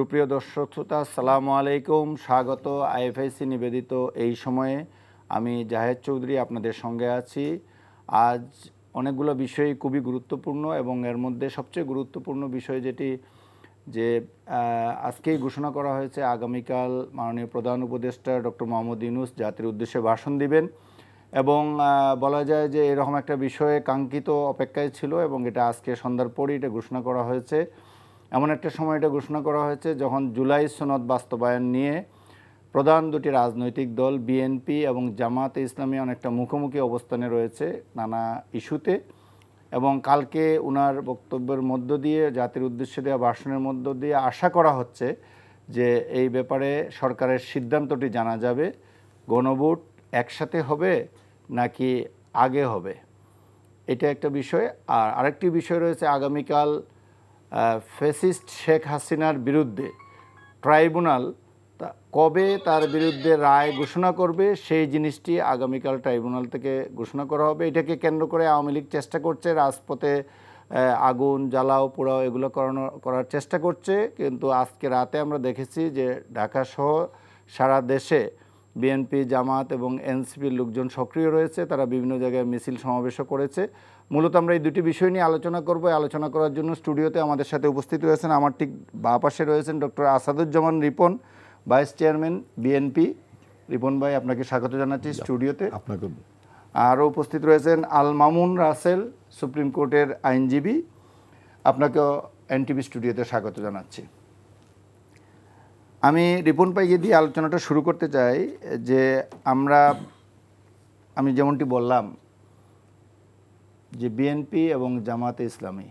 সুপ্রিয় দর্শক শ্রোতা, আসসালামু আলাইকুম। স্বাগত আইএফআইসি নিবেদিত এই সময়ে। আমি জাহেদ চৌধুরী আপনাদের সঙ্গে আছি। আজ অনেকগুলো বিষয় খুবই গুরুত্বপূর্ণ এবং এর মধ্যে সবচেয়ে গুরুত্বপূর্ণ বিষয় যেটি যে আজকেই ঘোষণা করা হয়েছে, আগামীকাল মাননীয় প্রধান উপদেষ্টা ডক্টর মোহাম্মদ ইউনূস জাতির উদ্দেশ্যে ভাষণ দিবেন এবং বলা যায় যে এরকম একটা বিষয়ে কাঙ্ক্ষিত অপেক্ষায় ছিল এবং এটা আজকে সন্ধ্যার পরই এটা ঘোষণা করা হয়েছে। এমন একটা সময় এটা ঘোষণা করা হয়েছে যখন জুলাই সনদ বাস্তবায়ন নিয়ে প্রধান দুটি রাজনৈতিক দল বিএনপি এবং জামাতে ইসলামী অনেকটা মুখোমুখি অবস্থানে রয়েছে নানা ইস্যুতে, এবং কালকে উনার বক্তব্যের মধ্য দিয়ে জাতির উদ্দেশ্যে দেওয়া ভাষণের মধ্য দিয়ে আশা করা হচ্ছে যে এই ব্যাপারে সরকারের সিদ্ধান্তটি জানা যাবে। গণভোট একসাথে হবে নাকি আগে হবে, এটা একটা বিষয়। আর আরেকটি বিষয় রয়েছে, আগামীকাল ফ্যাসিস্ট শেখ হাসিনার বিরুদ্ধে ট্রাইব্যুনাল কবে তার বিরুদ্ধে রায় ঘোষণা করবে সেই জিনিসটি আগামীকাল ট্রাইব্যুনাল থেকে ঘোষণা করা হবে। এটাকে কেন্দ্র করে আওয়ামী লীগ চেষ্টা করছে, রাজপথে আগুন জ্বালাও পোড়াও এগুলো করার চেষ্টা করছে, কিন্তু আজকে রাতে আমরা দেখেছি যে ঢাকা সহ সারা দেশে বিএনপি, জামাত এবং এনসিপির লোকজন সক্রিয় রয়েছে, তারা বিভিন্ন জায়গায় মিছিল সমাবেশও করেছে। মূলত আমরা এই দুটি বিষয় নিয়ে আলোচনা করব। আলোচনা করার জন্য স্টুডিওতে আমাদের সাথে উপস্থিত রয়েছেন, আমার ঠিক বাঁ পাশে রয়েছেন doctor Asaduzzaman Ripon, vice chairman BNP. Ripon ভাই, আপনাকে স্বাগত জানাচ্ছি স্টুডিওতে। আপনাকে। আরও উপস্থিত রয়েছেন আল মামুন রাসেল, সুপ্রিম কোর্টের আইনজীবী, আপনাকেও এনটিভি স্টুডিওতে স্বাগত জানাচ্ছি। আমি রিপন ভাইকে দিয়ে আলোচনাটা শুরু করতে চাই যে আমি যেমনটি বললাম যে বিএনপি এবং জামাতে ইসলামী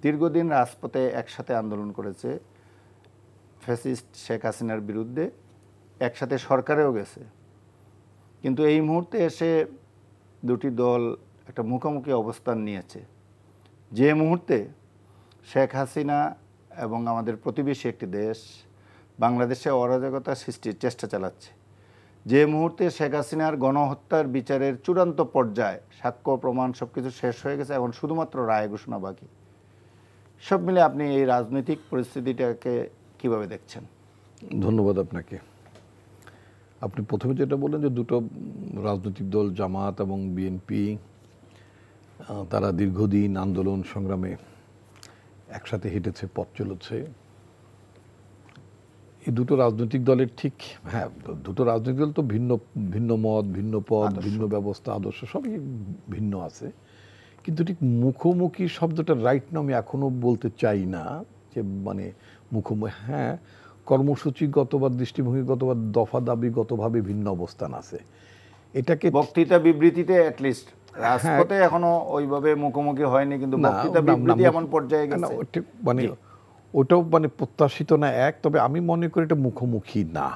দীর্ঘদিন রাজপথে একসাথে আন্দোলন করেছে ফ্যাসিস্ট শেখ হাসিনার বিরুদ্ধে, একসাথে সরকারেও গেছে, কিন্তু এই মুহূর্তে এসে দুটি দল একটা মুখোমুখি অবস্থান নিয়েছে। যে মুহূর্তে শেখ হাসিনা এবং আমাদের প্রতিবেশী একটি দেশ বাংলাদেশে অরাজকতা সৃষ্টির চেষ্টা চালাচ্ছে, যে মুহূর্তে শেখ হাসিনার গণহত্যার বিচারের চূড়ান্ত পর্যায়ে সাক্ষ্য প্রমাণ সব কিছু শেষ হয়ে গেছে, এখন শুধুমাত্র রায় ঘোষণা বাকি। সব মিলে আপনি এই রাজনৈতিক পরিস্থিতিটাকে কিভাবে দেখছেন? ধন্যবাদ আপনাকে। আপনি প্রথমে যেটা বললেন যে দুটো রাজনৈতিক দল জামাত এবং বিএনপি তারা দীর্ঘদিন আন্দোলন সংগ্রামে একসাথে হেঁটেছে, পথ চলেছে। এই দুটো রাজনৈতিক দলের ঠিক দুটো রাজনৈতিক দল তো ভিন্ন ভিন্ন মত, ভিন্ন পথ, ভিন্ন ব্যবস্থা, আদর্শ সবই ভিন্ন আছে, কিন্তু ঠিক মুখোমুখি শব্দটা রাইট না আমি এখনো বলতে চাই না যে মানে মুখোমুখি। কর্মসূচিগত বা দৃষ্টিভঙ্গিগত বা দফা দাবিগতভাবে ভিন্ন অবস্থান আছে। এটাকে বক্তৃতা বিবৃতিতে অ্যাটলিস্ট রাজপথে এখনো ওইভাবে মুখোমুখি হয়নি, কিন্তু বক্তৃতা বিবৃতি এমন পর্যায়ে গেছে মানে ওটাও মানে প্রত্যাশিত না এক। তবে আমি মনে করি এটা মুখোমুখি না।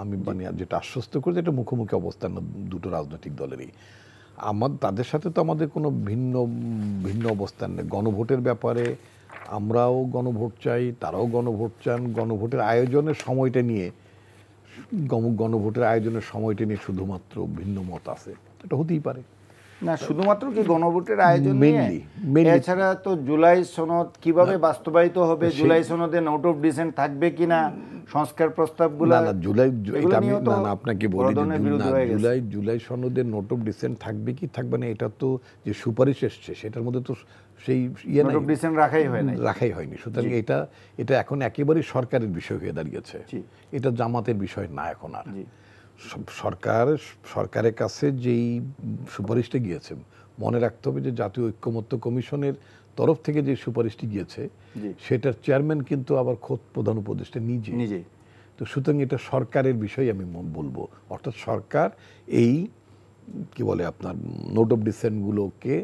আমি মানে যেটা আশ্বস্ত করি এটা মুখোমুখি অবস্থান না দুটো রাজনৈতিক দলেরই। তাদের সাথে তো আমাদের কোনো ভিন্ন অবস্থান নেই। গণভোটের ব্যাপারে আমরাও গণভোট চাই, তারাও গণভোট চান। গণভোটের আয়োজনের সময়টা নিয়ে শুধুমাত্র ভিন্ন মত আছে, এটা হতেই পারে না। শুধুমাত্র কি গণভোটের আয়োজন নিয়ে, এছাড়া তো জুলাই সনদ কিভাবে বাস্তবায়িত হবে, জুলাই সনদে নোট অফ ডিসেন্ট থাকবে কিনা, সংস্কার প্রস্তাবগুলো আপনাকে বলি জুলাই সনদের নোট অফ ডিসেন্ট থাকবে কি থাকবে না, এটা তো যে সুপারিশ এসছে সেটার মধ্যে তো সেই নোট অফ ডিসেন্ট রাখাই হয়নি। সুতরাং এটা এখন একেবারেই সরকারের বিষয় হয়ে দাঁড়িয়েছে, এটা জামাতের বিষয় না এখন আর। সরকারের কাছে যেই সুপারিশটা গিয়েছে, মনে রাখতে হবে যে জাতীয় ঐক্যমত্য কমিশনের তরফ থেকে যে সুপারিশটি গিয়েছে সেটার চেয়ারম্যান কিন্তু আবার খোদ প্রধান উপদেষ্টা নিজে। তো সুতরাং এটা সরকারের বিষয় আমি বলবো, অর্থাৎ সরকার এই কি বলে আপনার নোট অফ ডিসেন্টগুলোকে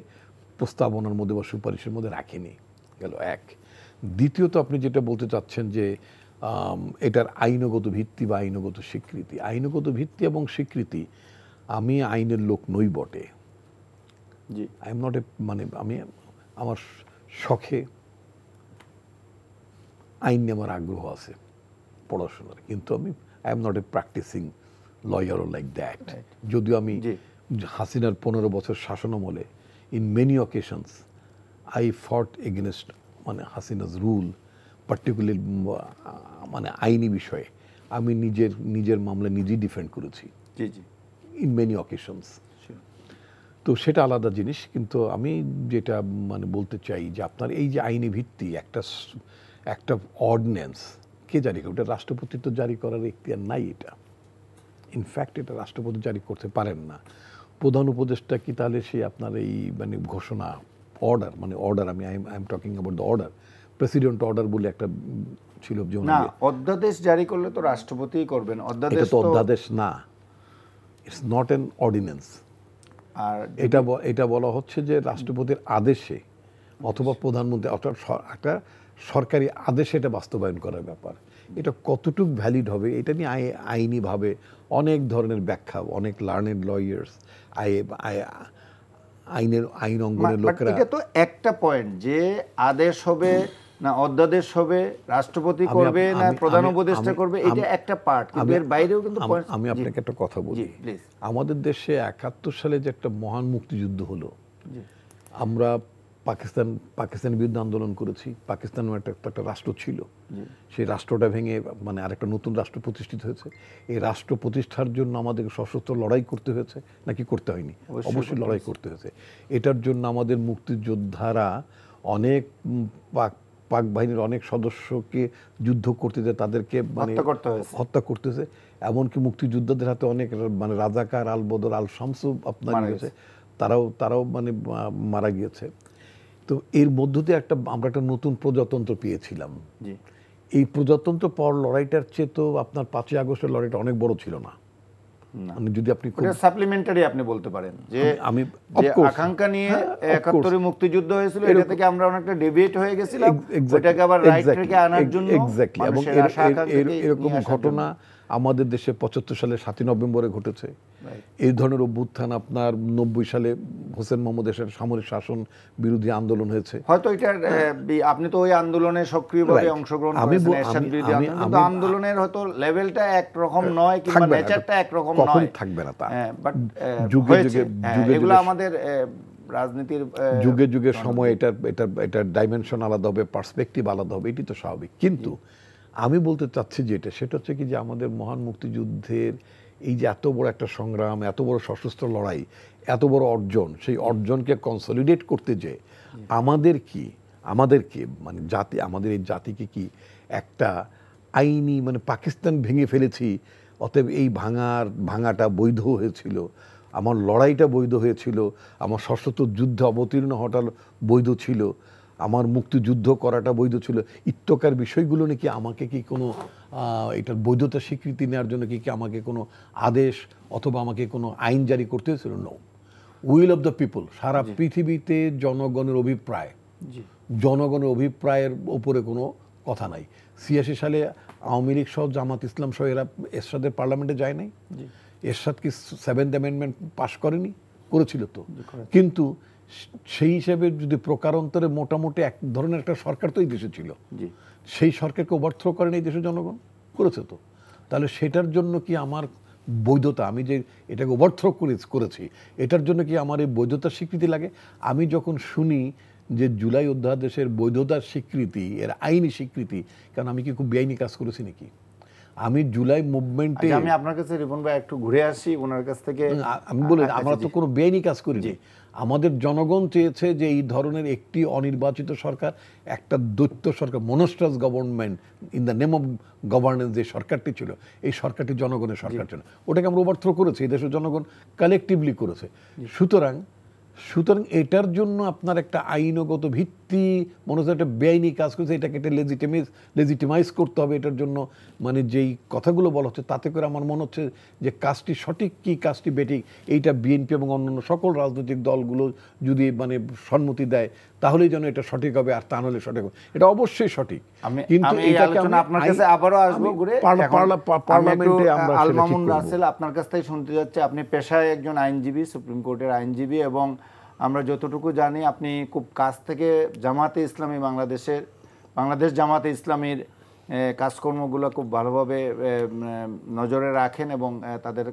প্রস্তাবনার মধ্যে বা সুপারিশের মধ্যে রাখেনি, গেল এক। দ্বিতীয়ত আপনি যেটা বলতে চাচ্ছেন যে এটার আইনগত ভিত্তি বা আইনগত স্বীকৃতি, আইনগত ভিত্তি এবং স্বীকৃতি, আমি আইনের লোক নই বটে, আই এম নট আমি আমার শখে আইন নিয়ে আমার আগ্রহ আছে পড়াশোনার, কিন্তু I am not a practising lawyer like that. যদিও আমি হাসিনার 15 বছর শাসনামলে in many occasions I fought against Hasina's rule particular মানে আইনি বিষয়ে আমি নিজের মামলা নিজেই ডিফেন্ড করেছি জি জি ইন মেনি অকেশনস। তো সেটা আলাদা জিনিস, কিন্তু আমি যেটা মানে বলতে চাই যে আপনার এই যে আইনি ভিত্তি একটা অর্ডিন্যান্স কে জারি করে, ওটা রাষ্ট্রপতি তো জারি করার এখতিয়ার নাই। এটা ইনফ্যাক্ট এটা রাষ্ট্রপতি জারি করতে পারেন না। প্রধান উপদেষ্টা কি তাহলে সে আপনার এই মানে ঘোষণা অর্ডার, মানে অর্ডার, আমি I am talking about the order, president order বলে একটা ছিল, না অধ্যাদেশ জারি করলে তো রাষ্ট্রপতিই করবেন। অধ্যাদেশ তো অধ্যাদেশ না, ইটস নট অ্যান অর্ডিন্যান্স। আর এটা বলা হচ্ছে যে রাষ্ট্রপতির আদেশে অথবা প্রধানমন্ত্রী অর্থাৎ একটা সরকারি আদেশে এটা বাস্তবায়ন করার ব্যাপার। এটা কতটুকু ভ্যালিড হবে এটা নিয়ে আইনিভাবে অনেক ধরনের ব্যাখ্যা, অনেক লার্নেড লয়ার্স, আইন অঙ্গনের লোকেরা। এটা তো একটা পয়েন্ট যে আদেশ হবে না অধ্যাদেশ হবে, রাষ্ট্রপতি করবে না প্রধান উপদেষ্টা করবে, এটা একটা পার্ট, কিন্তু এর বাইরেও কিন্তু আমি আপনাকে একটা কথা বলি। আমাদের দেশে ৭১ সালে যে একটা মহান মুক্তিযুদ্ধ হলো, আমরা পাকিস্তানের বিরুদ্ধে আন্দোলন করেছি। পাকিস্তান একটা রাষ্ট্র ছিল, সেই রাষ্ট্রটা ভেঙে মানে আরেকটা নতুন রাষ্ট্র প্রতিষ্ঠিত হয়েছে। এই রাষ্ট্র প্রতিষ্ঠার জন্য আমাদের সশস্ত্র লড়াই করতে হয়েছে নাকি করতে হয়নি? অবশ্যই লড়াই করতে হয়েছে। এটার জন্য আমাদের মুক্তিযোদ্ধারা অনেক পাক বাহিনীর অনেক সদস্যকে যুদ্ধ করতে যায়, তাদেরকে মানে হত্যা করতে হয়েছে। এমনকি মুক্তিযোদ্ধাদের হাতে অনেক মানে রাজাকার, আল বদর, আল শামসু আপনার গিয়েছে, তারাও মানে মারা গিয়েছে। তো এর মধ্য দিয়ে আমরা একটা নতুন প্রজাতন্ত্র পেয়েছিলাম। এই প্রজাতন্ত্র পাওয়ার লড়াইটার চেয়ে তো আপনার ৫ই আগস্টের লড়াইটা অনেক বড় ছিল না? মানে যদি আপনি সাপ্লিমেন্টারি আপনি বলতে পারেন যে আমি আকাঙ্ক্ষা নিয়ে ৭১ মুক্তিযুদ্ধ হয়েছিল, এটা থেকে আমরা অনেকটা ডিবেট হয়ে গেছিলাম, ওটাকে আবার রাইট থেকে আনার জন্য। এক্স্যাক্টলি। এবং এরকম ঘটনা আমাদের দেশে ৭৫ সালে ৭ই নভেম্বরে ঘটেছে। এই ধরনের অভ্যুত্থান আপনার ৯০ সালে হোসেন মোহাম্মদ এরশাদের সামরিক শাসন বিরোধী আন্দোলন হয়েছে। হয়তো এটা আপনি তো ওই আন্দোলনে সক্রিয়ভাবে অংশগ্রহণ করেছেন, এরশাদ বিরোধী আন্দোলন, কিন্তু আন্দোলনের হয়তো লেভেলটা একরকম নয় কিংবা নেচারটা একরকম নয়, থাকবে না তা। বাট যুগে যুগে এগুলো আমাদের রাজনীতির যুগে যুগে সময় এটা ডাইমেনশন আলাদা হবে, পার্সপেক্টিভ আলাদা হবে, এটি তো স্বাভাবিক। কিন্তু আমি বলতে চাচ্ছি যেটা, সেটা হচ্ছে কি যে আমাদের মহান মুক্তিযুদ্ধের এই যে এত বড় একটা সংগ্রাম, এত বড় সশস্ত্র লড়াই, এত বড় অর্জন, সেই অর্জনকে কনসলিডেট করতে যে আমাদেরকে মানে আমাদের এই জাতিকে কি একটা আইনি মানে পাকিস্তান ভেঙে ফেলেছি, অতএব এই ভাঙাটা বৈধ হয়েছিল, আমার লড়াইটা বৈধ হয়েছিল, আমার সশস্ত্র যুদ্ধে অবতীর্ণ হওয়াটা বৈধ ছিল, আমার মুক্তিযুদ্ধ করাটা বৈধ ছিল, ইত্যকার বিষয়গুলো নাকি আমাকে কি কোনো এটার বৈধতা স্বীকৃতি নেওয়ার জন্য কি আমাকে কোনো আদেশ অথবা আমাকে কোনো আইন জারি করতে হয়েছিল? No, will of the people. সারা পৃথিবীতে জনগণের অভিপ্রায়ের ওপরে কোনো কথা নাই। ৮৬ সালে আওয়ামী লীগ সহ জামাত ইসলাম সহ এরা এরশাদের পার্লামেন্টে যায় নাই? এরশাদ কি 7th অ্যামেন্ডমেন্ট পাশ করেনি? করেছিল তো। কিন্তু সেই হিসেবে যদি প্রকারান্তরে মোটামুটি এক ধরনের একটা সরকার তো এই দেশে ছিল, সেই সরকারকে ওভারথ্রো করেন এই দেশের জনগণ? করেছে তো। তাহলে সেটার জন্য কি আমার বৈধতা, আমি যে এটাকে ওভারথ্রো করেছি, এটার জন্য কি আমার এই বৈধতার স্বীকৃতি লাগে? আমি যখন শুনি যে জুলাই অধ্যাদেশের বৈধতার স্বীকৃতি, এর আইনি স্বীকৃতি, কারণ আমি কি খুব বেআইনি কাজ করেছি নাকি? আমি জুলাই মুভমেন্টে, আমি আপনার কাছে রিপন ভাই একটু ঘুরে আসি ওনার কাছ থেকে। আমি বলি আমরা তো কোনো বেআইনি কাজ করিনি। আমাদের জনগণ চেয়েছে যে এই ধরনের একটি অনির্বাচিত সরকার, একটা দৈত্য সরকার, monstrous government in the name of governance, যে সরকারটি ছিল, এই সরকারটি জনগণের সরকার ছিল, ওটাকে আমরা ওভারথ্রো করেছি, এই দেশের জনগণ কালেকটিভলি করেছে। সুতরাং এটার জন্য আপনার একটা আইনগত ভিত্তি, মনে হচ্ছে একটা বেআইনি কাজ করেছে, এটাকে একটা লেজিটিমাইজ করতে হবে। এটার জন্য মানে যেই কথাগুলো বলা হচ্ছে, তাতে করে আমার মনে হচ্ছে যে কাজটি সঠিক কি কাজটি বেঠিক, এইটা বিএনপি এবং অন্যান্য সকল রাজনৈতিক দলগুলো যদি মানে সম্মতি দেয় তাহলেই যেন এটা সঠিক হবে, আর তা নাহলে সঠিক হবে। এটা অবশ্যই সঠিক, কিন্তু এটাকে আপনার কাছে আবারও আসবো ঘুরে। পার্লামেন্টে আমরা আল মামুন রাসেল আপনার কাছ থেকে শুনতে যাচ্ছে, আপনি পেশায় একজন আইনজীবী, সুপ্রিম কোর্টের আইনজীবী, এবং আমরা যতটুকু জানি আপনি খুব কাছ থেকে জামাতে ইসলামী বাংলাদেশ জামাতে ইসলামীর কাজকর্মগুলো খুব ভালোভাবে নজরে রাখেন এবং তাদের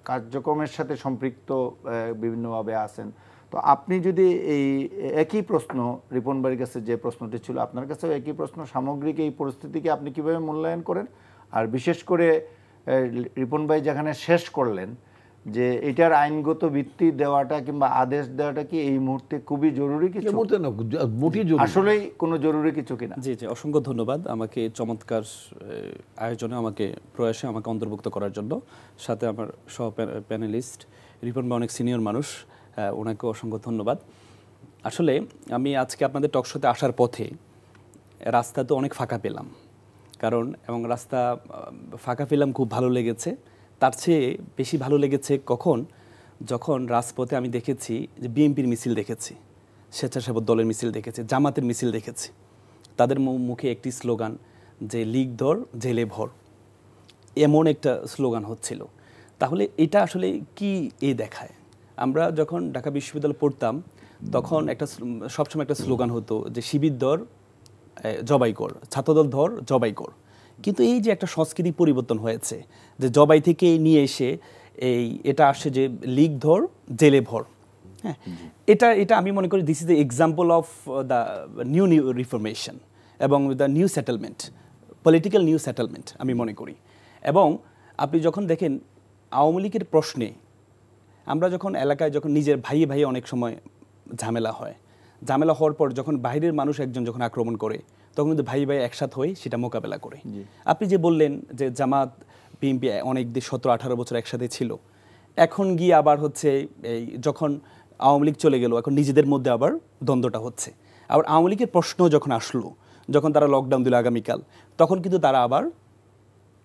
কার্যক্রমের সাথে সম্পৃক্ত বিভিন্নভাবে আছেন। তো আপনি যদি এই একই প্রশ্ন রিপন ভাইয়ের কাছে যে প্রশ্নটি ছিল, আপনার কাছেও একই প্রশ্ন, সামগ্রিক এই পরিস্থিতিকে আপনি কিভাবে মূল্যায়ন করেন? আর বিশেষ করে রিপন ভাই যেখানে শেষ করলেন যে এটার আইনগত ভিত্তি দেওয়াটা কিংবা আদেশ দেওয়াটা কি এই মুহূর্তে খুবই জরুরি কিছু? আসলেই কোনো জরুরি কিছু কিনা? জি জি, অসংখ্য ধন্যবাদ আমাকে চমৎকার আয়োজনে, আমাকে প্রয়াসে আমাকে অন্তর্ভুক্ত করার জন্য। সাথে আমার সহ প্যানেলিস্ট রিপন ভাই অনেক সিনিয়র মানুষ, ওনাকে অসংখ্য ধন্যবাদ। আসলে আমি আজকে আপনাদের টকশোতে আসার পথে রাস্তা তো অনেক ফাঁকা পেলাম, এবং রাস্তা ফাঁকা পেলাম, খুব ভালো লেগেছে। তার চেয়ে বেশি ভালো লেগেছে যখন রাজপথে আমি দেখেছি যে বিএনপির মিছিল দেখেছি, স্বেচ্ছাসেবক দলের মিছিল দেখেছি, জামাতের মিছিল দেখেছি। তাদের মুখে একটি স্লোগান যে লীগ ধর জেলে ভর, এমন একটা স্লোগান হচ্ছিল। তাহলে এটা আসলে কি দেখায়? আমরা যখন ঢাকা বিশ্ববিদ্যালয়ে পড়তাম তখন সবসময় একটা স্লোগান হতো যে শিবির ধর জবাই কর, ছাত্রদল ধর জবাই কর। কিন্তু এই যে একটা সংস্কৃতি পরিবর্তন হয়েছে, যে জবাই থেকে নিয়ে এসে এটা আসে যে লীগ ধর জেলে ভর। হ্যাঁ, এটা আমি মনে করি this is the example of the new reformation এবং the new settlement, political new settlement আমি মনে করি। এবং আপনি যখন দেখেন আওয়ামী লীগের প্রশ্নে, আমরা যখন এলাকায় যখন নিজের ভাইয়ে অনেক সময় ঝামেলা হওয়ার পর যখন বাইরের মানুষ একজন যখন আক্রমণ করে, তখন কিন্তু ভাই একসাথে হয়ে সেটা মোকাবেলা করে। আপনি যে বললেন যে জামাত বিএনপি অনেক 17-18 বছর একসাথে ছিল, এখন গিয়ে আবার হচ্ছে এই যখন আওয়ামী লীগ চলে গেল, এখন নিজেদের মধ্যে আবার দ্বন্দ্বটা হচ্ছে। আবার আওয়ামী লীগের প্রশ্ন যখন আসলো, যখন তারা লকডাউন দিল আগামীকাল, তখন কিন্তু তারা আবার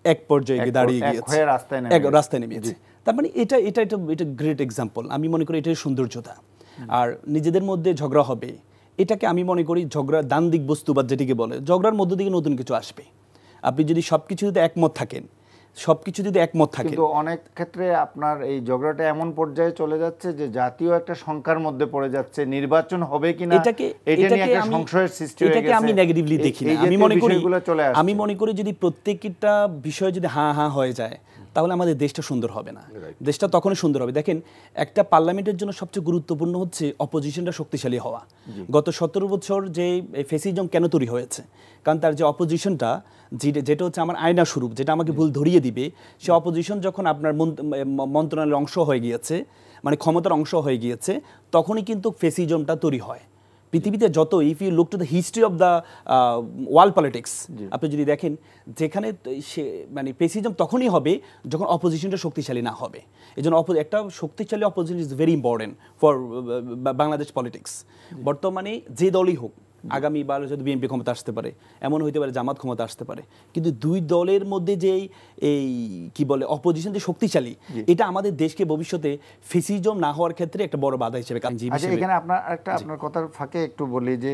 এক পর্যায়ে দাঁড়িয়ে গিয়েছে, রাস্তায় নেমেছে। তার মানে এটা গ্রেট এক্সাম্পল। আমি মনে করি এটাই সৌন্দর্যতা। আর নিজেদের মধ্যে ঝগড়া হবে, এটাকে আমি মনে করি ঝগড়া দ্বান্দ্বিক বস্তুবাদ যেটিকে বলে, ঝগড়ার মধ্য থেকে নতুন কিছু আসবে। আপনি যদি সবকিছুতে একমত থাকেন, কিন্তু অনেক ক্ষেত্রে আপনার এই ঝগড়াটা এমন পর্যায়ে চলে যাচ্ছে যে জাতীয় একটা সংখ্যার মধ্যে পড়ে যাচ্ছে, নির্বাচন হবে কিনা এটা নিয়ে একটা সংশয়ের সৃষ্টি হয়ে গেছে। এটাকে আমি নেগেটিভলি দেখি না। আমি মনে করি যদি প্রত্যেকটা বিষয় যদি হ্যাঁ হয়ে যায়, তাহলে আমাদের দেশটা সুন্দর হবে না। দেশটা তখনই সুন্দর হবে। দেখেন, একটা পার্লামেন্টের জন্য সবচেয়ে গুরুত্বপূর্ণ হচ্ছে অপোজিশনটা শক্তিশালী হওয়া। গত 17 বছর যে ফেসিজম কেন তৈরি হয়েছে? কারণ তার যে অপোজিশনটা, যেটা হচ্ছে আমার আয়না স্বরূপ, যেটা আমাকে ভুল ধরিয়ে দিবে, সে অপোজিশন যখন আপনার মন্ত্রণালয়ের অংশ হয়ে গিয়েছে, মানে ক্ষমতার অংশ হয়ে গিয়েছে, তখনই কিন্তু ফেসিজমটা তৈরি হয়। পৃথিবীতে যত, if you look to the history of the world politics, আপনি যদি দেখেন যেখানে মানে ফেসিজম তখনই হবে যখন অপোজিশনটা শক্তিশালী না হবে। এই জন্য একটা শক্তিশালী opposition is very important for Bangladesh politics. বর্তমানে যে দলই হোক, আগামীবার যদি বিএনপি ক্ষমতা আসতে পারে, এমন হইতে পারে জামাত ক্ষমতা আসতে পারে, কিন্তু দুই দলের মধ্যে যে এই কি বলে অপোজিশন যে শক্তিশালী, এটা আমাদের দেশকে ভবিষ্যতে ফেসিজম না হওয়ার ক্ষেত্রে একটা বড় বাধা হিসেবে কাজ করবে। এখানে আপনার কথার ফাঁকে একটু বলি যে